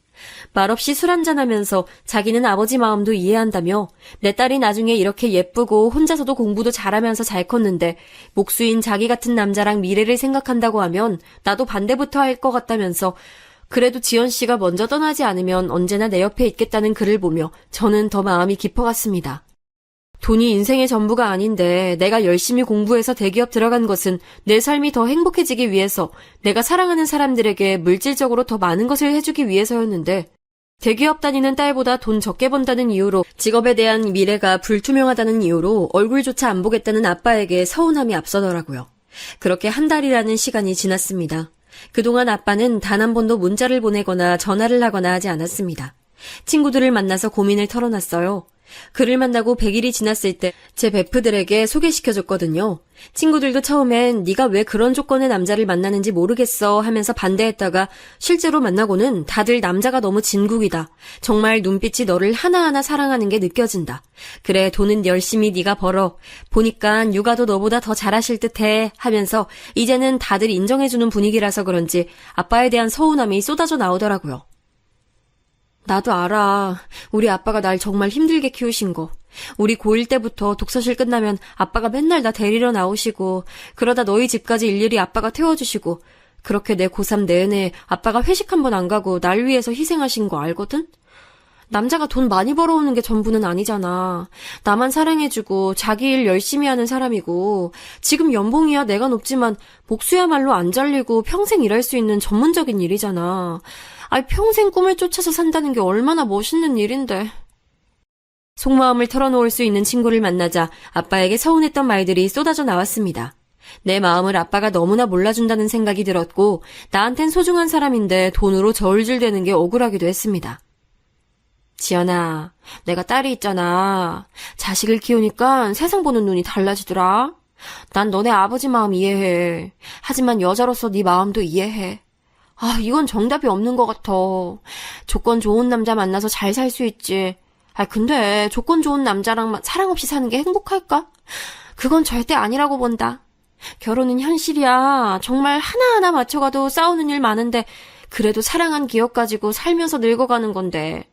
말없이 술 한잔하면서 자기는 아버지 마음도 이해한다며 내 딸이 나중에 이렇게 예쁘고 혼자서도 공부도 잘하면서 잘 컸는데 목수인 자기 같은 남자랑 미래를 생각한다고 하면 나도 반대부터 할 것 같다면서 그래도 지연 씨가 먼저 떠나지 않으면 언제나 내 옆에 있겠다는 글을 보며 저는 더 마음이 깊어갔습니다. 돈이 인생의 전부가 아닌데 내가 열심히 공부해서 대기업 들어간 것은 내 삶이 더 행복해지기 위해서 내가 사랑하는 사람들에게 물질적으로 더 많은 것을 해주기 위해서였는데 대기업 다니는 딸보다 돈 적게 번다는 이유로 직업에 대한 미래가 불투명하다는 이유로 얼굴조차 안 보겠다는 아빠에게 서운함이 앞서더라고요. 그렇게 한 달이라는 시간이 지났습니다. 그동안 아빠는 단 한 번도 문자를 보내거나 전화를 하거나 하지 않았습니다. 친구들을 만나서 고민을 털어놨어요. 그를 만나고 100일이 지났을 때 제 베프들에게 소개시켜줬거든요. 친구들도 처음엔 네가 왜 그런 조건의 남자를 만나는지 모르겠어 하면서 반대했다가 실제로 만나고는 다들 남자가 너무 진국이다. 정말 눈빛이 너를 하나하나 사랑하는 게 느껴진다. 그래 돈은 열심히 네가 벌어. 보니까 육아도 너보다 더 잘하실 듯해 하면서 이제는 다들 인정해주는 분위기라서 그런지 아빠에 대한 서운함이 쏟아져 나오더라고요. 나도 알아. 우리 아빠가 날 정말 힘들게 키우신 거. 우리 고1 때부터 독서실 끝나면 아빠가 맨날 나 데리러 나오시고 그러다 너희 집까지 일일이 아빠가 태워주시고 그렇게 내 고3 내내 아빠가 회식 한 번 안 가고 날 위해서 희생하신 거 알거든? 남자가 돈 많이 벌어오는 게 전부는 아니잖아. 나만 사랑해주고 자기 일 열심히 하는 사람이고 지금 연봉이야 내가 높지만 목수야말로 안 잘리고 평생 일할 수 있는 전문적인 일이잖아. 평생 꿈을 쫓아서 산다는 게 얼마나 멋있는 일인데. 속마음을 털어놓을 수 있는 친구를 만나자 아빠에게 서운했던 말들이 쏟아져 나왔습니다. 내 마음을 아빠가 너무나 몰라준다는 생각이 들었고 나한텐 소중한 사람인데 돈으로 저울질되는 게 억울하기도 했습니다. 지연아, 내가 딸이 있잖아. 자식을 키우니까 세상 보는 눈이 달라지더라. 난 너네 아버지 마음 이해해. 하지만 여자로서 네 마음도 이해해. 아, 이건 정답이 없는 것 같아. 조건 좋은 남자 만나서 잘 살 수 있지. 아, 근데 조건 좋은 남자랑 사랑 없이 사는 게 행복할까? 그건 절대 아니라고 본다. 결혼은 현실이야. 정말 하나하나 맞춰가도 싸우는 일 많은데 그래도 사랑한 기억 가지고 살면서 늙어가는 건데.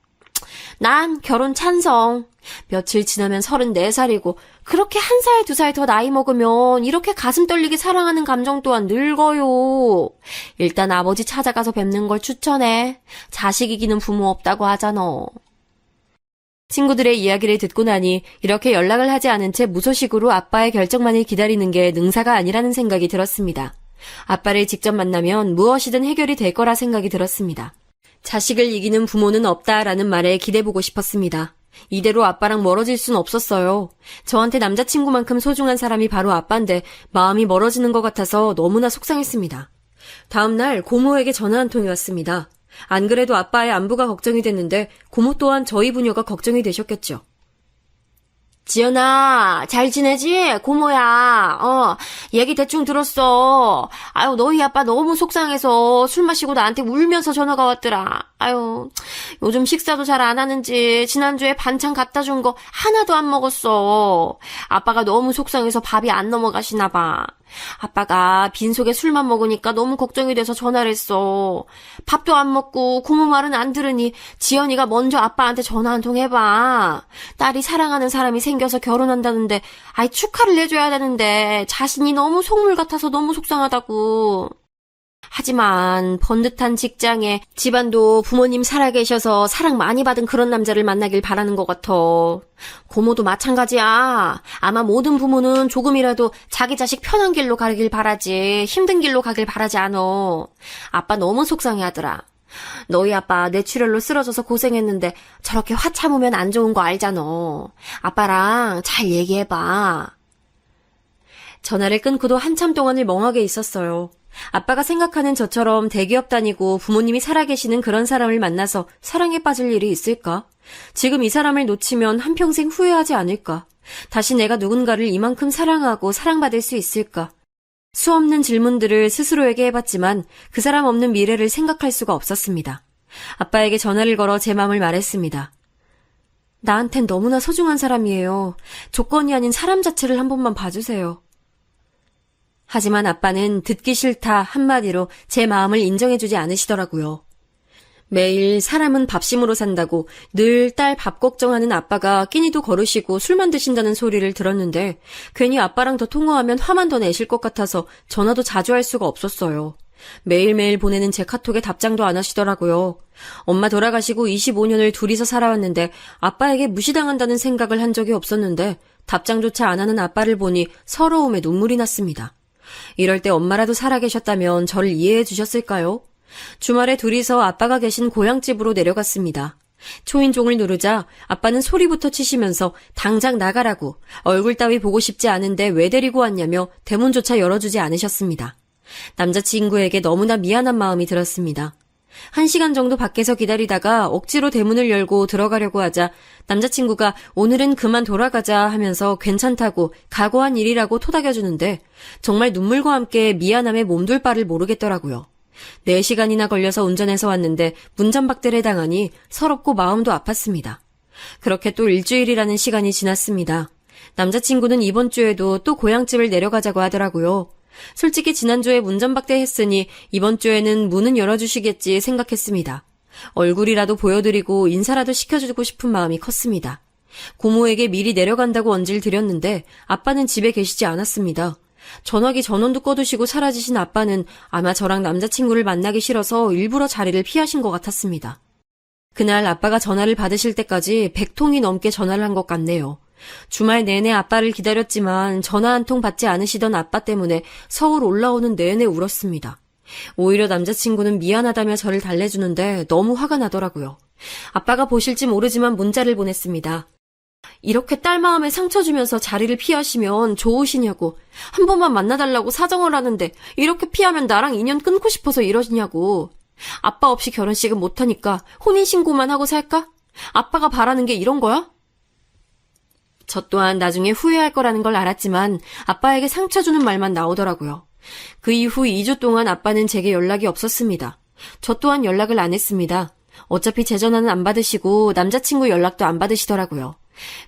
난 결혼 찬성. 며칠 지나면 34살이고 그렇게 1살, 2살 더 나이 먹으면 이렇게 가슴 떨리게 사랑하는 감정 또한 늙어요. 일단 아버지 찾아가서 뵙는 걸 추천해. 자식 이기는 부모 없다고 하잖아. 친구들의 이야기를 듣고 나니 이렇게 연락을 하지 않은 채 무소식으로 아빠의 결정만을 기다리는 게 능사가 아니라는 생각이 들었습니다. 아빠를 직접 만나면 무엇이든 해결이 될 거라 생각이 들었습니다. 자식을 이기는 부모는 없다라는 말에 기대보고 싶었습니다. 이대로 아빠랑 멀어질 순 없었어요. 저한테 남자친구만큼 소중한 사람이 바로 아빠인데 마음이 멀어지는 것 같아서 너무나 속상했습니다. 다음 날 고모에게 전화 한 통이 왔습니다. 안 그래도 아빠의 안부가 걱정이 됐는데 고모 또한 저희 부녀가 걱정이 되셨겠죠. 지연아, 잘 지내지? 고모야. 얘기 대충 들었어. 아유, 너희 아빠 너무 속상해서 술 마시고 나한테 울면서 전화가 왔더라. 아유, 요즘 식사도 잘 안 하는지 지난주에 반찬 갖다 준 거 하나도 안 먹었어. 아빠가 너무 속상해서 밥이 안 넘어가시나 봐. 아빠가 빈속에 술만 먹으니까 너무 걱정이 돼서 전화를 했어. 밥도 안 먹고 고모 말은 안 들으니 지연이가 먼저 아빠한테 전화 한 통 해봐. 딸이 사랑하는 사람이 생겨서 결혼한다는데 아이 축하를 해줘야 되는데 자신이 너무 속물 같아서 너무 속상하다고. 하지만 번듯한 직장에 집안도 부모님 살아계셔서 사랑 많이 받은 그런 남자를 만나길 바라는 것 같아. 고모도 마찬가지야. 아마 모든 부모는 조금이라도 자기 자식 편한 길로 가길 바라지 힘든 길로 가길 바라지 않어. 아빠 너무 속상해하더라. 너희 아빠 뇌출혈로 쓰러져서 고생했는데 저렇게 화 참으면 안 좋은 거 알잖아. 아빠랑 잘 얘기해봐. 전화를 끊고도 한참 동안을 멍하게 있었어요. 아빠가 생각하는 저처럼 대기업 다니고 부모님이 살아계시는 그런 사람을 만나서 사랑에 빠질 일이 있을까? 지금 이 사람을 놓치면 한평생 후회하지 않을까? 다시 내가 누군가를 이만큼 사랑하고 사랑받을 수 있을까? 수없는 질문들을 스스로에게 해봤지만 그 사람 없는 미래를 생각할 수가 없었습니다. 아빠에게 전화를 걸어 제 마음을 말했습니다. 나한텐 너무나 소중한 사람이에요. 조건이 아닌 사람 자체를 한 번만 봐주세요. 하지만 아빠는 듣기 싫다 한마디로 제 마음을 인정해주지 않으시더라고요. 매일 사람은 밥심으로 산다고 늘 딸 밥 걱정하는 아빠가 끼니도 거르시고 술만 드신다는 소리를 들었는데 괜히 아빠랑 더 통화하면 화만 더 내실 것 같아서 전화도 자주 할 수가 없었어요. 매일매일 보내는 제 카톡에 답장도 안 하시더라고요. 엄마 돌아가시고 25년을 둘이서 살아왔는데 아빠에게 무시당한다는 생각을 한 적이 없었는데 답장조차 안 하는 아빠를 보니 서러움에 눈물이 났습니다. 이럴 때 엄마라도 살아계셨다면 저를 이해해 주셨을까요? 주말에 둘이서 아빠가 계신 고향집으로 내려갔습니다. 초인종을 누르자 아빠는 소리부터 치시면서 당장 나가라고 얼굴 따위 보고 싶지 않은데 왜 데리고 왔냐며 대문조차 열어주지 않으셨습니다. 남자친구에게 너무나 미안한 마음이 들었습니다. 1시간 정도 밖에서 기다리다가 억지로 대문을 열고 들어가려고 하자 남자친구가 오늘은 그만 돌아가자 하면서 괜찮다고 각오한 일이라고 토닥여주는데 정말 눈물과 함께 미안함에 몸둘 바를 모르겠더라고요. 4시간이나 걸려서 운전해서 왔는데 문전박대를 당하니 서럽고 마음도 아팠습니다. 그렇게 또 일주일이라는 시간이 지났습니다. 남자친구는 이번 주에도 또 고향집을 내려가자고 하더라고요. 솔직히 지난주에 문전박대 했으니 이번 주에는 문은 열어주시겠지 생각했습니다. 얼굴이라도 보여드리고 인사라도 시켜주고 싶은 마음이 컸습니다. 고모에게 미리 내려간다고 언질 드렸는데 아빠는 집에 계시지 않았습니다. 전화기 전원도 꺼두시고 사라지신 아빠는 아마 저랑 남자친구를 만나기 싫어서 일부러 자리를 피하신 것 같았습니다. 그날 아빠가 전화를 받으실 때까지 100통이 넘게 전화를 한 것 같네요. 주말 내내 아빠를 기다렸지만 전화 한 통 받지 않으시던 아빠 때문에 서울 올라오는 내내 울었습니다. 오히려 남자친구는 미안하다며 저를 달래주는데 너무 화가 나더라고요. 아빠가 보실지 모르지만 문자를 보냈습니다. 이렇게 딸 마음에 상처 주면서 자리를 피하시면 좋으시냐고. 한 번만 만나달라고 사정을 하는데 이렇게 피하면 나랑 인연 끊고 싶어서 이러시냐고. 아빠 없이 결혼식은 못하니까 혼인신고만 하고 살까? 아빠가 바라는 게 이런 거야? 저 또한 나중에 후회할 거라는 걸 알았지만 아빠에게 상처 주는 말만 나오더라고요. 그 이후 2주 동안 아빠는 제게 연락이 없었습니다. 저 또한 연락을 안 했습니다. 어차피 제 전화는 안 받으시고 남자친구 연락도 안 받으시더라고요.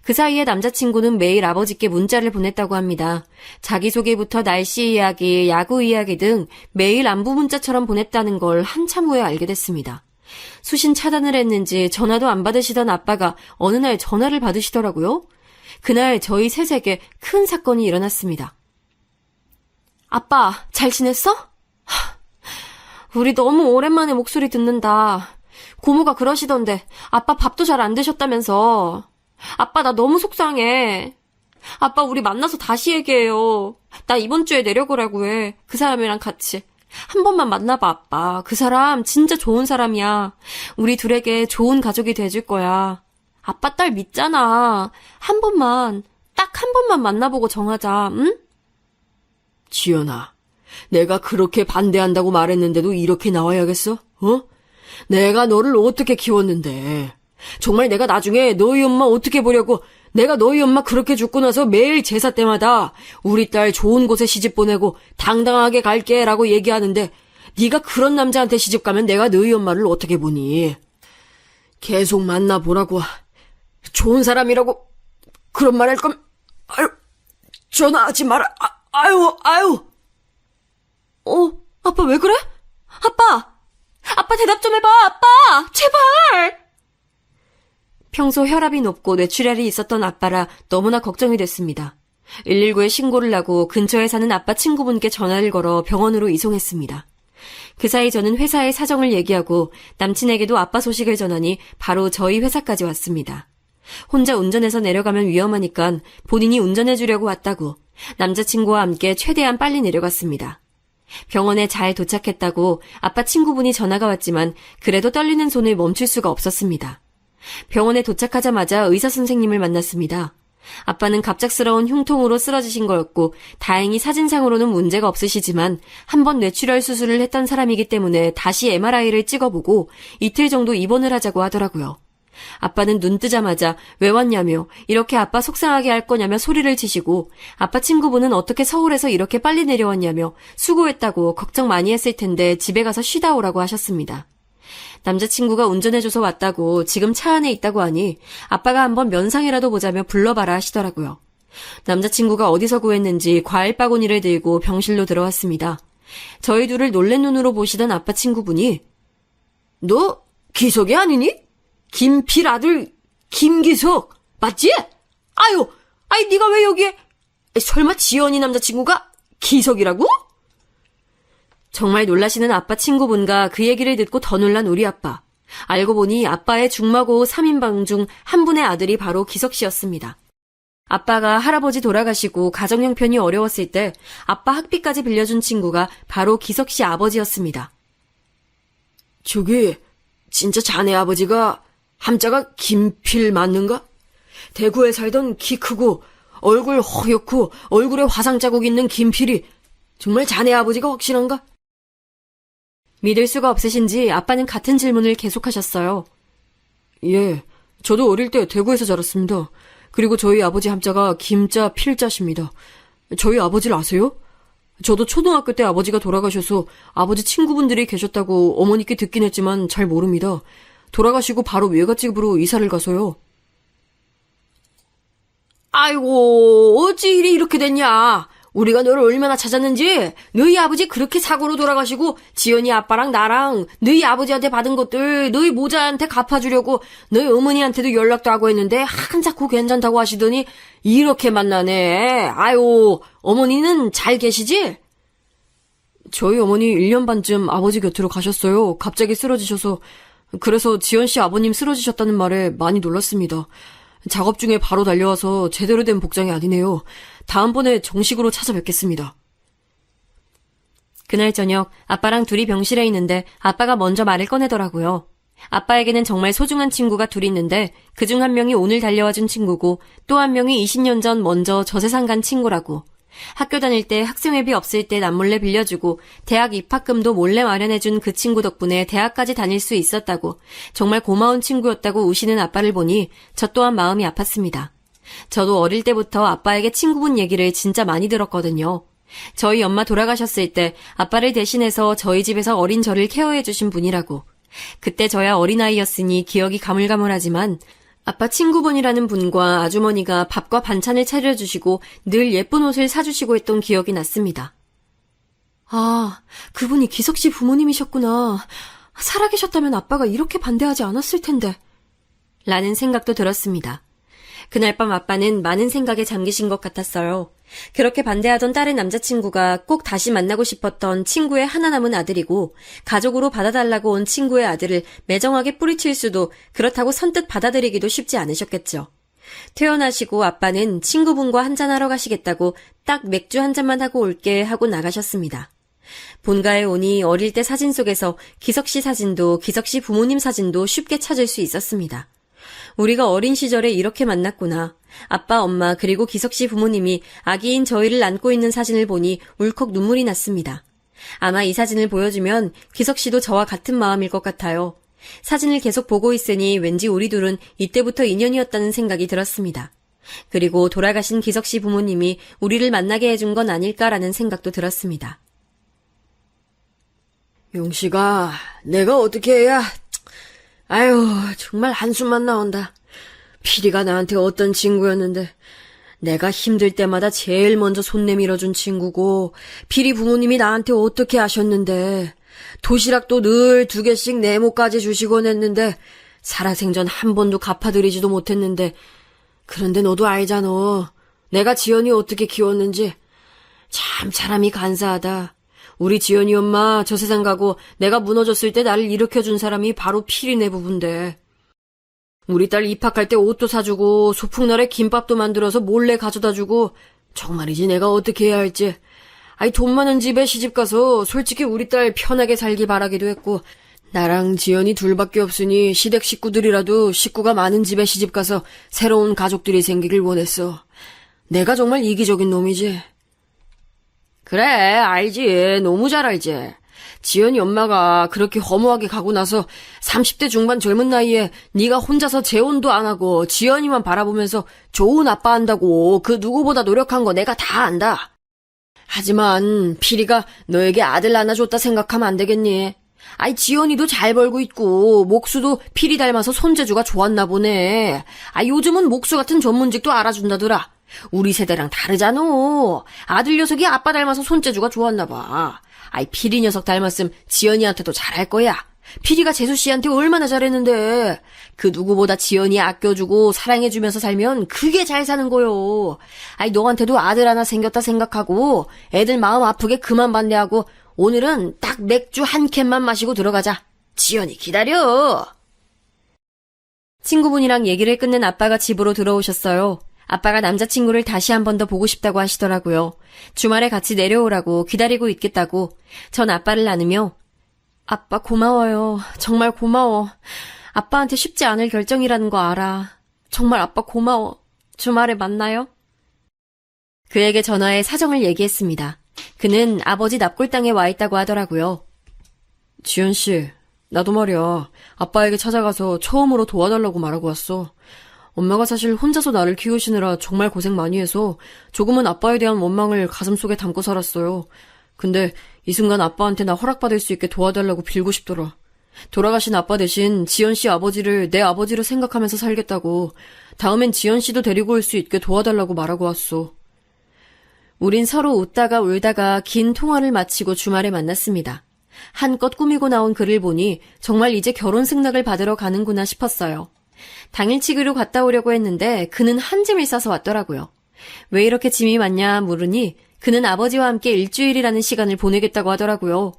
그 사이에 남자친구는 매일 아버지께 문자를 보냈다고 합니다. 자기소개부터 날씨 이야기, 야구 이야기 등 매일 안부 문자처럼 보냈다는 걸 한참 후에 알게 됐습니다. 수신 차단을 했는지 전화도 안 받으시던 아빠가 어느 날 전화를 받으시더라고요. 그날 저희 셋에게 큰 사건이 일어났습니다. 아빠, 잘 지냈어? 우리 너무 오랜만에 목소리 듣는다. 고모가 그러시던데 아빠 밥도 잘 안 드셨다면서. 아빠 나 너무 속상해. 아빠 우리 만나서 다시 얘기해요. 나 이번 주에 내려고라고 해. 그 사람이랑 같이. 한 번만 만나봐 아빠. 그 사람 진짜 좋은 사람이야. 우리 둘에게 좋은 가족이 돼줄 거야. 아빠 딸 믿잖아. 한 번만, 딱 한 번만 만나보고 정하자, 응? 지연아, 내가 그렇게 반대한다고 말했는데도 이렇게 나와야겠어? 어? 내가 너를 어떻게 키웠는데. 정말 내가 나중에 너희 엄마 어떻게 보려고. 내가 너희 엄마 그렇게 죽고 나서 매일 제사 때마다 우리 딸 좋은 곳에 시집 보내고 당당하게 갈게 라고 얘기하는데 네가 그런 남자한테 시집 가면 내가 너희 엄마를 어떻게 보니. 계속 만나보라고. 좋은 사람이라고 그런 말 할 거면 아유 전화하지 마라. 아유. 아빠 왜 그래? 아빠 대답 좀 해봐, 아빠! 제발! 평소 혈압이 높고 뇌출혈이 있었던 아빠라 너무나 걱정이 됐습니다. 119에 신고를 하고 근처에 사는 아빠 친구분께 전화를 걸어 병원으로 이송했습니다. 그 사이 저는 회사의 사정을 얘기하고 남친에게도 아빠 소식을 전하니 바로 저희 회사까지 왔습니다. 혼자 운전해서 내려가면 위험하니까 본인이 운전해주려고 왔다고 남자친구와 함께 최대한 빨리 내려갔습니다. 병원에 잘 도착했다고 아빠 친구분이 전화가 왔지만 그래도 떨리는 손을 멈출 수가 없었습니다. 병원에 도착하자마자 의사 선생님을 만났습니다. 아빠는 갑작스러운 흉통으로 쓰러지신 거였고 다행히 사진상으로는 문제가 없으시지만 한번 뇌출혈 수술을 했던 사람이기 때문에 다시 MRI를 찍어보고 이틀 정도 입원을 하자고 하더라고요. 아빠는 눈 뜨자마자 왜 왔냐며 이렇게 아빠 속상하게 할 거냐며 소리를 치시고 아빠 친구분은 어떻게 서울에서 이렇게 빨리 내려왔냐며 수고했다고 걱정 많이 했을 텐데 집에 가서 쉬다 오라고 하셨습니다. 남자친구가 운전해줘서 왔다고 지금 차 안에 있다고 하니 아빠가 한번 면상이라도 보자며 불러봐라 하시더라고요. 남자친구가 어디서 구했는지 과일 바구니를 들고 병실로 들어왔습니다. 저희 둘을 놀란 눈으로 보시던 아빠 친구분이 너 기석이 아니니? 김필 아들 김기석 맞지? 아이 네가 왜 여기에. 설마 지연이 남자친구가 기석이라고? 정말 놀라시는 아빠 친구분과 그 얘기를 듣고 더 놀란 우리 아빠. 알고 보니 아빠의 중마고 3인방 중 한 분의 아들이 바로 기석 씨였습니다. 아빠가 할아버지 돌아가시고 가정 형편이 어려웠을 때 아빠 학비까지 빌려준 친구가 바로 기석 씨 아버지였습니다. 저기 진짜 자네 아버지가 함자가 김필 맞는가? 대구에 살던 키 크고 얼굴 허옇고 얼굴에 화상 자국 있는 김필이 정말 자네 아버지가 확실한가? 믿을 수가 없으신지 아빠는 같은 질문을 계속하셨어요. 예, 저도 어릴 때 대구에서 자랐습니다. 그리고 저희 아버지 함자가 김자 필자십니다. 저희 아버지를 아세요? 저도 초등학교 때 아버지가 돌아가셔서 아버지 친구분들이 계셨다고 어머니께 듣긴 했지만 잘 모릅니다. 돌아가시고 바로 외갓집으로 이사를 가서요. 아이고, 어찌 일이 이렇게 됐냐? 우리가 너를 얼마나 찾았는지. 너희 아버지 그렇게 사고로 돌아가시고 지연이 아빠랑 나랑 너희 아버지한테 받은 것들 너희 모자한테 갚아주려고 너희 어머니한테도 연락도 하고 했는데 한자코 괜찮다고 하시더니 이렇게 만나네. 아유, 어머니는 잘 계시지? 저희 어머니 1년 반쯤 아버지 곁으로 가셨어요. 갑자기 쓰러지셔서. 그래서 지연 씨 아버님 쓰러지셨다는 말에 많이 놀랐습니다. 작업 중에 바로 달려와서 제대로 된 복장이 아니네요. 다음번에 정식으로 찾아뵙겠습니다. 그날 저녁 아빠랑 둘이 병실에 있는데 아빠가 먼저 말을 꺼내더라고요. 아빠에게는 정말 소중한 친구가 둘이 있는데 그중 한 명이 오늘 달려와준 친구고 또 한 명이 20년 전 먼저 저 세상 간 친구라고. 학교 다닐 때 학생회비 없을 때 남몰래 빌려주고 대학 입학금도 몰래 마련해준 그 친구 덕분에 대학까지 다닐 수 있었다고 정말 고마운 친구였다고 우시는 아빠를 보니 저 또한 마음이 아팠습니다. 저도 어릴 때부터 아빠에게 친구분 얘기를 진짜 많이 들었거든요. 저희 엄마 돌아가셨을 때 아빠를 대신해서 저희 집에서 어린 저를 케어해주신 분이라고. 그때 저야 어린아이였으니 기억이 가물가물하지만 아빠 친구분이라는 분과 아주머니가 밥과 반찬을 차려주시고 늘 예쁜 옷을 사주시고 했던 기억이 났습니다. 아, 그분이 기석 씨 부모님이셨구나. 살아계셨다면 아빠가 이렇게 반대하지 않았을 텐데. 라는 생각도 들었습니다. 그날 밤 아빠는 많은 생각에 잠기신 것 같았어요. 그렇게 반대하던 딸의 남자친구가 꼭 다시 만나고 싶었던 친구의 하나 남은 아들이고 가족으로 받아달라고 온 친구의 아들을 매정하게 뿌리칠 수도 그렇다고 선뜻 받아들이기도 쉽지 않으셨겠죠. 퇴원하시고 아빠는 친구분과 한잔하러 가시겠다고 딱 맥주 한 잔만 하고 올게 하고 나가셨습니다. 본가에 오니 어릴 때 사진 속에서 기석 씨 사진도 기석 씨 부모님 사진도 쉽게 찾을 수 있었습니다. 우리가 어린 시절에 이렇게 만났구나. 아빠, 엄마, 그리고 기석 씨 부모님이 아기인 저희를 안고 있는 사진을 보니 울컥 눈물이 났습니다. 아마 이 사진을 보여주면 기석 씨도 저와 같은 마음일 것 같아요. 사진을 계속 보고 있으니 왠지 우리 둘은 이때부터 인연이었다는 생각이 들었습니다. 그리고 돌아가신 기석 씨 부모님이 우리를 만나게 해준 건 아닐까라는 생각도 들었습니다. 용씨가 내가 어떻게 해야... 아유, 정말 한숨만 나온다. 피리가 나한테 어떤 친구였는데 내가 힘들 때마다 제일 먼저 손 내밀어준 친구고 피리 부모님이 나한테 어떻게 하셨는데 도시락도 늘 2개씩 네모까지 주시곤 했는데 살아생전 한 번도 갚아드리지도 못했는데 그런데 너도 알잖아. 내가 지연이 어떻게 키웠는지. 참 사람이 간사하다. 우리 지연이 엄마 저 세상 가고 내가 무너졌을 때 나를 일으켜준 사람이 바로 피리네 부부인데. 우리 딸 입학할 때 옷도 사주고 소풍날에 김밥도 만들어서 몰래 가져다주고 정말이지 내가 어떻게 해야 할지. 아이 돈 많은 집에 시집가서 솔직히 우리 딸 편하게 살기 바라기도 했고 나랑 지연이 둘밖에 없으니 시댁 식구들이라도 식구가 많은 집에 시집가서 새로운 가족들이 생기길 원했어. 내가 정말 이기적인 놈이지. 그래, 알지. 너무 잘 알지. 지연이 엄마가 그렇게 허무하게 가고 나서 30대 중반 젊은 나이에 네가 혼자서 재혼도 안 하고 지연이만 바라보면서 좋은 아빠 한다고 그 누구보다 노력한 거 내가 다 안다. 하지만 피리가 너에게 아들 하나 줬다 생각하면 안 되겠니? 아이 지연이도 잘 벌고 있고 목수도 피리 닮아서 손재주가 좋았나 보네. 아 요즘은 목수 같은 전문직도 알아준다더라. 우리 세대랑 다르잖아. 아들 녀석이 아빠 닮아서 손재주가 좋았나 봐. 아이 피리 녀석 닮았음 지연이한테도 잘할 거야. 피리가 재수 씨한테 얼마나 잘했는데. 그 누구보다 지연이 아껴주고 사랑해주면서 살면 그게 잘 사는 거요. 아이 너한테도 아들 하나 생겼다 생각하고 애들 마음 아프게 그만 반대하고 오늘은 딱 맥주 한 캔만 마시고 들어가자. 지연이 기다려. 친구분이랑 얘기를 끝낸 아빠가 집으로 들어오셨어요. 아빠가 남자친구를 다시 한 번 더 보고 싶다고 하시더라고요. 주말에 같이 내려오라고 기다리고 있겠다고. 전 아빠를 안으며 아빠 고마워요. 정말 고마워. 아빠한테 쉽지 않을 결정이라는 거 알아. 정말 아빠 고마워. 주말에 만나요? 그에게 전화해 사정을 얘기했습니다. 그는 아버지 납골당에 와 있다고 하더라고요. 지연씨, 나도 말이야. 아빠에게 찾아가서 처음으로 도와달라고 말하고 왔어. 엄마가 사실 혼자서 나를 키우시느라 정말 고생 많이 해서 조금은 아빠에 대한 원망을 가슴속에 담고 살았어요. 근데 이 순간 아빠한테 나 허락받을 수 있게 도와달라고 빌고 싶더라. 돌아가신 아빠 대신 지연씨 아버지를 내 아버지로 생각하면서 살겠다고. 다음엔 지연씨도 데리고 올 수 있게 도와달라고 말하고 왔어. 우린 서로 웃다가 울다가 긴 통화를 마치고 주말에 만났습니다. 한껏 꾸미고 나온 글을 보니 정말 이제 결혼 승낙을 받으러 가는구나 싶었어요. 당일치기로 갔다 오려고 했는데 그는 한 짐을 싸서 왔더라고요. 왜 이렇게 짐이 많냐 물으니 그는 아버지와 함께 일주일이라는 시간을 보내겠다고 하더라고요.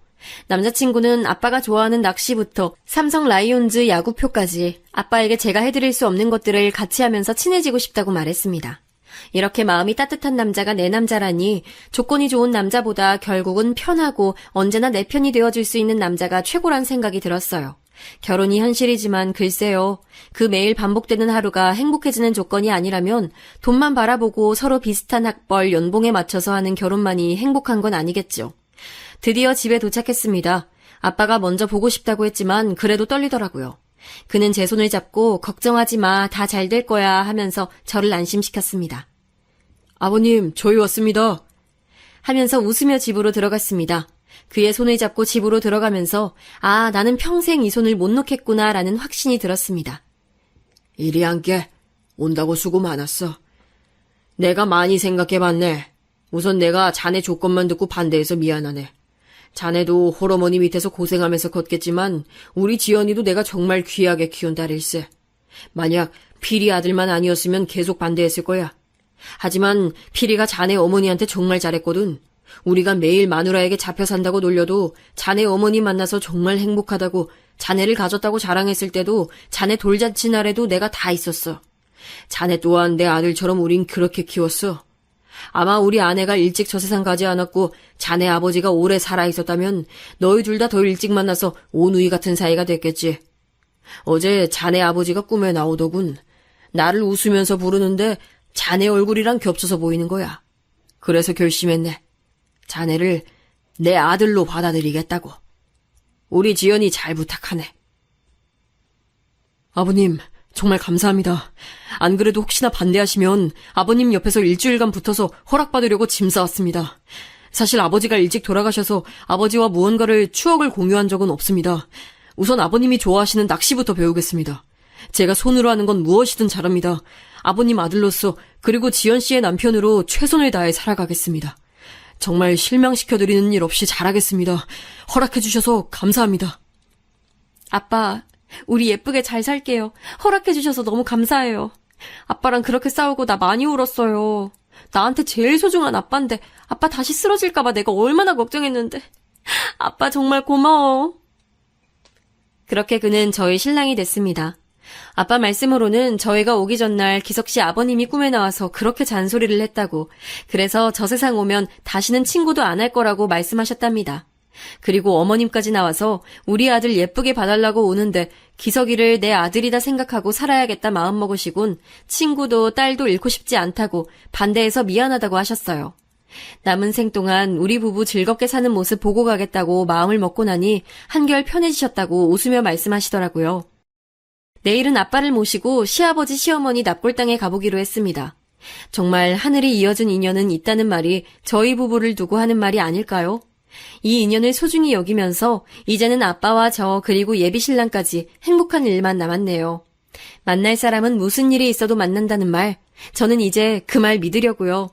남자친구는 아빠가 좋아하는 낚시부터 삼성 라이온즈 야구표까지 아빠에게 제가 해드릴 수 없는 것들을 같이 하면서 친해지고 싶다고 말했습니다. 이렇게 마음이 따뜻한 남자가 내 남자라니 조건이 좋은 남자보다 결국은 편하고 언제나 내 편이 되어줄 수 있는 남자가 최고란 생각이 들었어요. 결혼이 현실이지만 글쎄요. 그 매일 반복되는 하루가 행복해지는 조건이 아니라면 돈만 바라보고 서로 비슷한 학벌, 연봉에 맞춰서 하는 결혼만이 행복한 건 아니겠죠. 드디어 집에 도착했습니다. 아빠가 먼저 보고 싶다고 했지만 그래도 떨리더라고요. 그는 제 손을 잡고 걱정하지 마, 다 잘 될 거야 하면서 저를 안심시켰습니다. 아버님, 저희 왔습니다. 하면서 웃으며 집으로 들어갔습니다. 그의 손을 잡고 집으로 들어가면서 아, 나는 평생 이 손을 못 놓겠구나 라는 확신이 들었습니다. 이리 앉게. 온다고 수고 많았어. 내가 많이 생각해봤네. 우선 내가 자네 조건만 듣고 반대해서 미안하네. 자네도 홀어머니 밑에서 고생하면서 컸겠지만 우리 지연이도 내가 정말 귀하게 키운 딸일세. 만약 피리 아들만 아니었으면 계속 반대했을 거야. 하지만 피리가 자네 어머니한테 정말 잘했거든. 우리가 매일 마누라에게 잡혀 산다고 놀려도 자네 어머니 만나서 정말 행복하다고 자네를 가졌다고 자랑했을 때도 자네 돌잔치 날에도 내가 다 있었어. 자네 또한 내 아들처럼 우린 그렇게 키웠어. 아마 우리 아내가 일찍 저 세상 가지 않았고 자네 아버지가 오래 살아있었다면 너희 둘 다 더 일찍 만나서 오누이 같은 사이가 됐겠지. 어제 자네 아버지가 꿈에 나오더군. 나를 웃으면서 부르는데 자네 얼굴이랑 겹쳐서 보이는 거야. 그래서 결심했네. 자네를 내 아들로 받아들이겠다고. 우리 지연이 잘 부탁하네. 아버님, 정말 감사합니다. 안 그래도 혹시나 반대하시면 아버님 옆에서 일주일간 붙어서 허락받으려고 짐 싸왔습니다. 사실 아버지가 일찍 돌아가셔서 아버지와 무언가를 추억을 공유한 적은 없습니다. 우선 아버님이 좋아하시는 낚시부터 배우겠습니다. 제가 손으로 하는 건 무엇이든 잘합니다. 아버님 아들로서 그리고 지연 씨의 남편으로 최선을 다해 살아가겠습니다. 정말 실망시켜드리는 일 없이 잘하겠습니다. 허락해주셔서 감사합니다. 아빠, 우리 예쁘게 잘 살게요. 허락해주셔서 너무 감사해요. 아빠랑 그렇게 싸우고 나 많이 울었어요. 나한테 제일 소중한 아빠인데 아빠 다시 쓰러질까봐 내가 얼마나 걱정했는데. 아빠 정말 고마워. 그렇게 그는 저의 신랑이 됐습니다. 아빠 말씀으로는 저희가 오기 전날 기석씨 아버님이 꿈에 나와서 그렇게 잔소리를 했다고, 그래서 저 세상 오면 다시는 친구도 안 할 거라고 말씀하셨답니다. 그리고 어머님까지 나와서 우리 아들 예쁘게 봐달라고 오는데 기석이를 내 아들이다 생각하고 살아야겠다 마음먹으시곤 친구도 딸도 잃고 싶지 않다고 반대해서 미안하다고 하셨어요. 남은 생 동안 우리 부부 즐겁게 사는 모습 보고 가겠다고 마음을 먹고 나니 한결 편해지셨다고 웃으며 말씀하시더라고요. 내일은 아빠를 모시고 시아버지 시어머니 납골당에 가보기로 했습니다. 정말 하늘이 이어준 인연은 있다는 말이 저희 부부를 두고 하는 말이 아닐까요? 이 인연을 소중히 여기면서 이제는 아빠와 저 그리고 예비 신랑까지 행복한 일만 남았네요. 만날 사람은 무슨 일이 있어도 만난다는 말, 저는 이제 그 말 믿으려고요.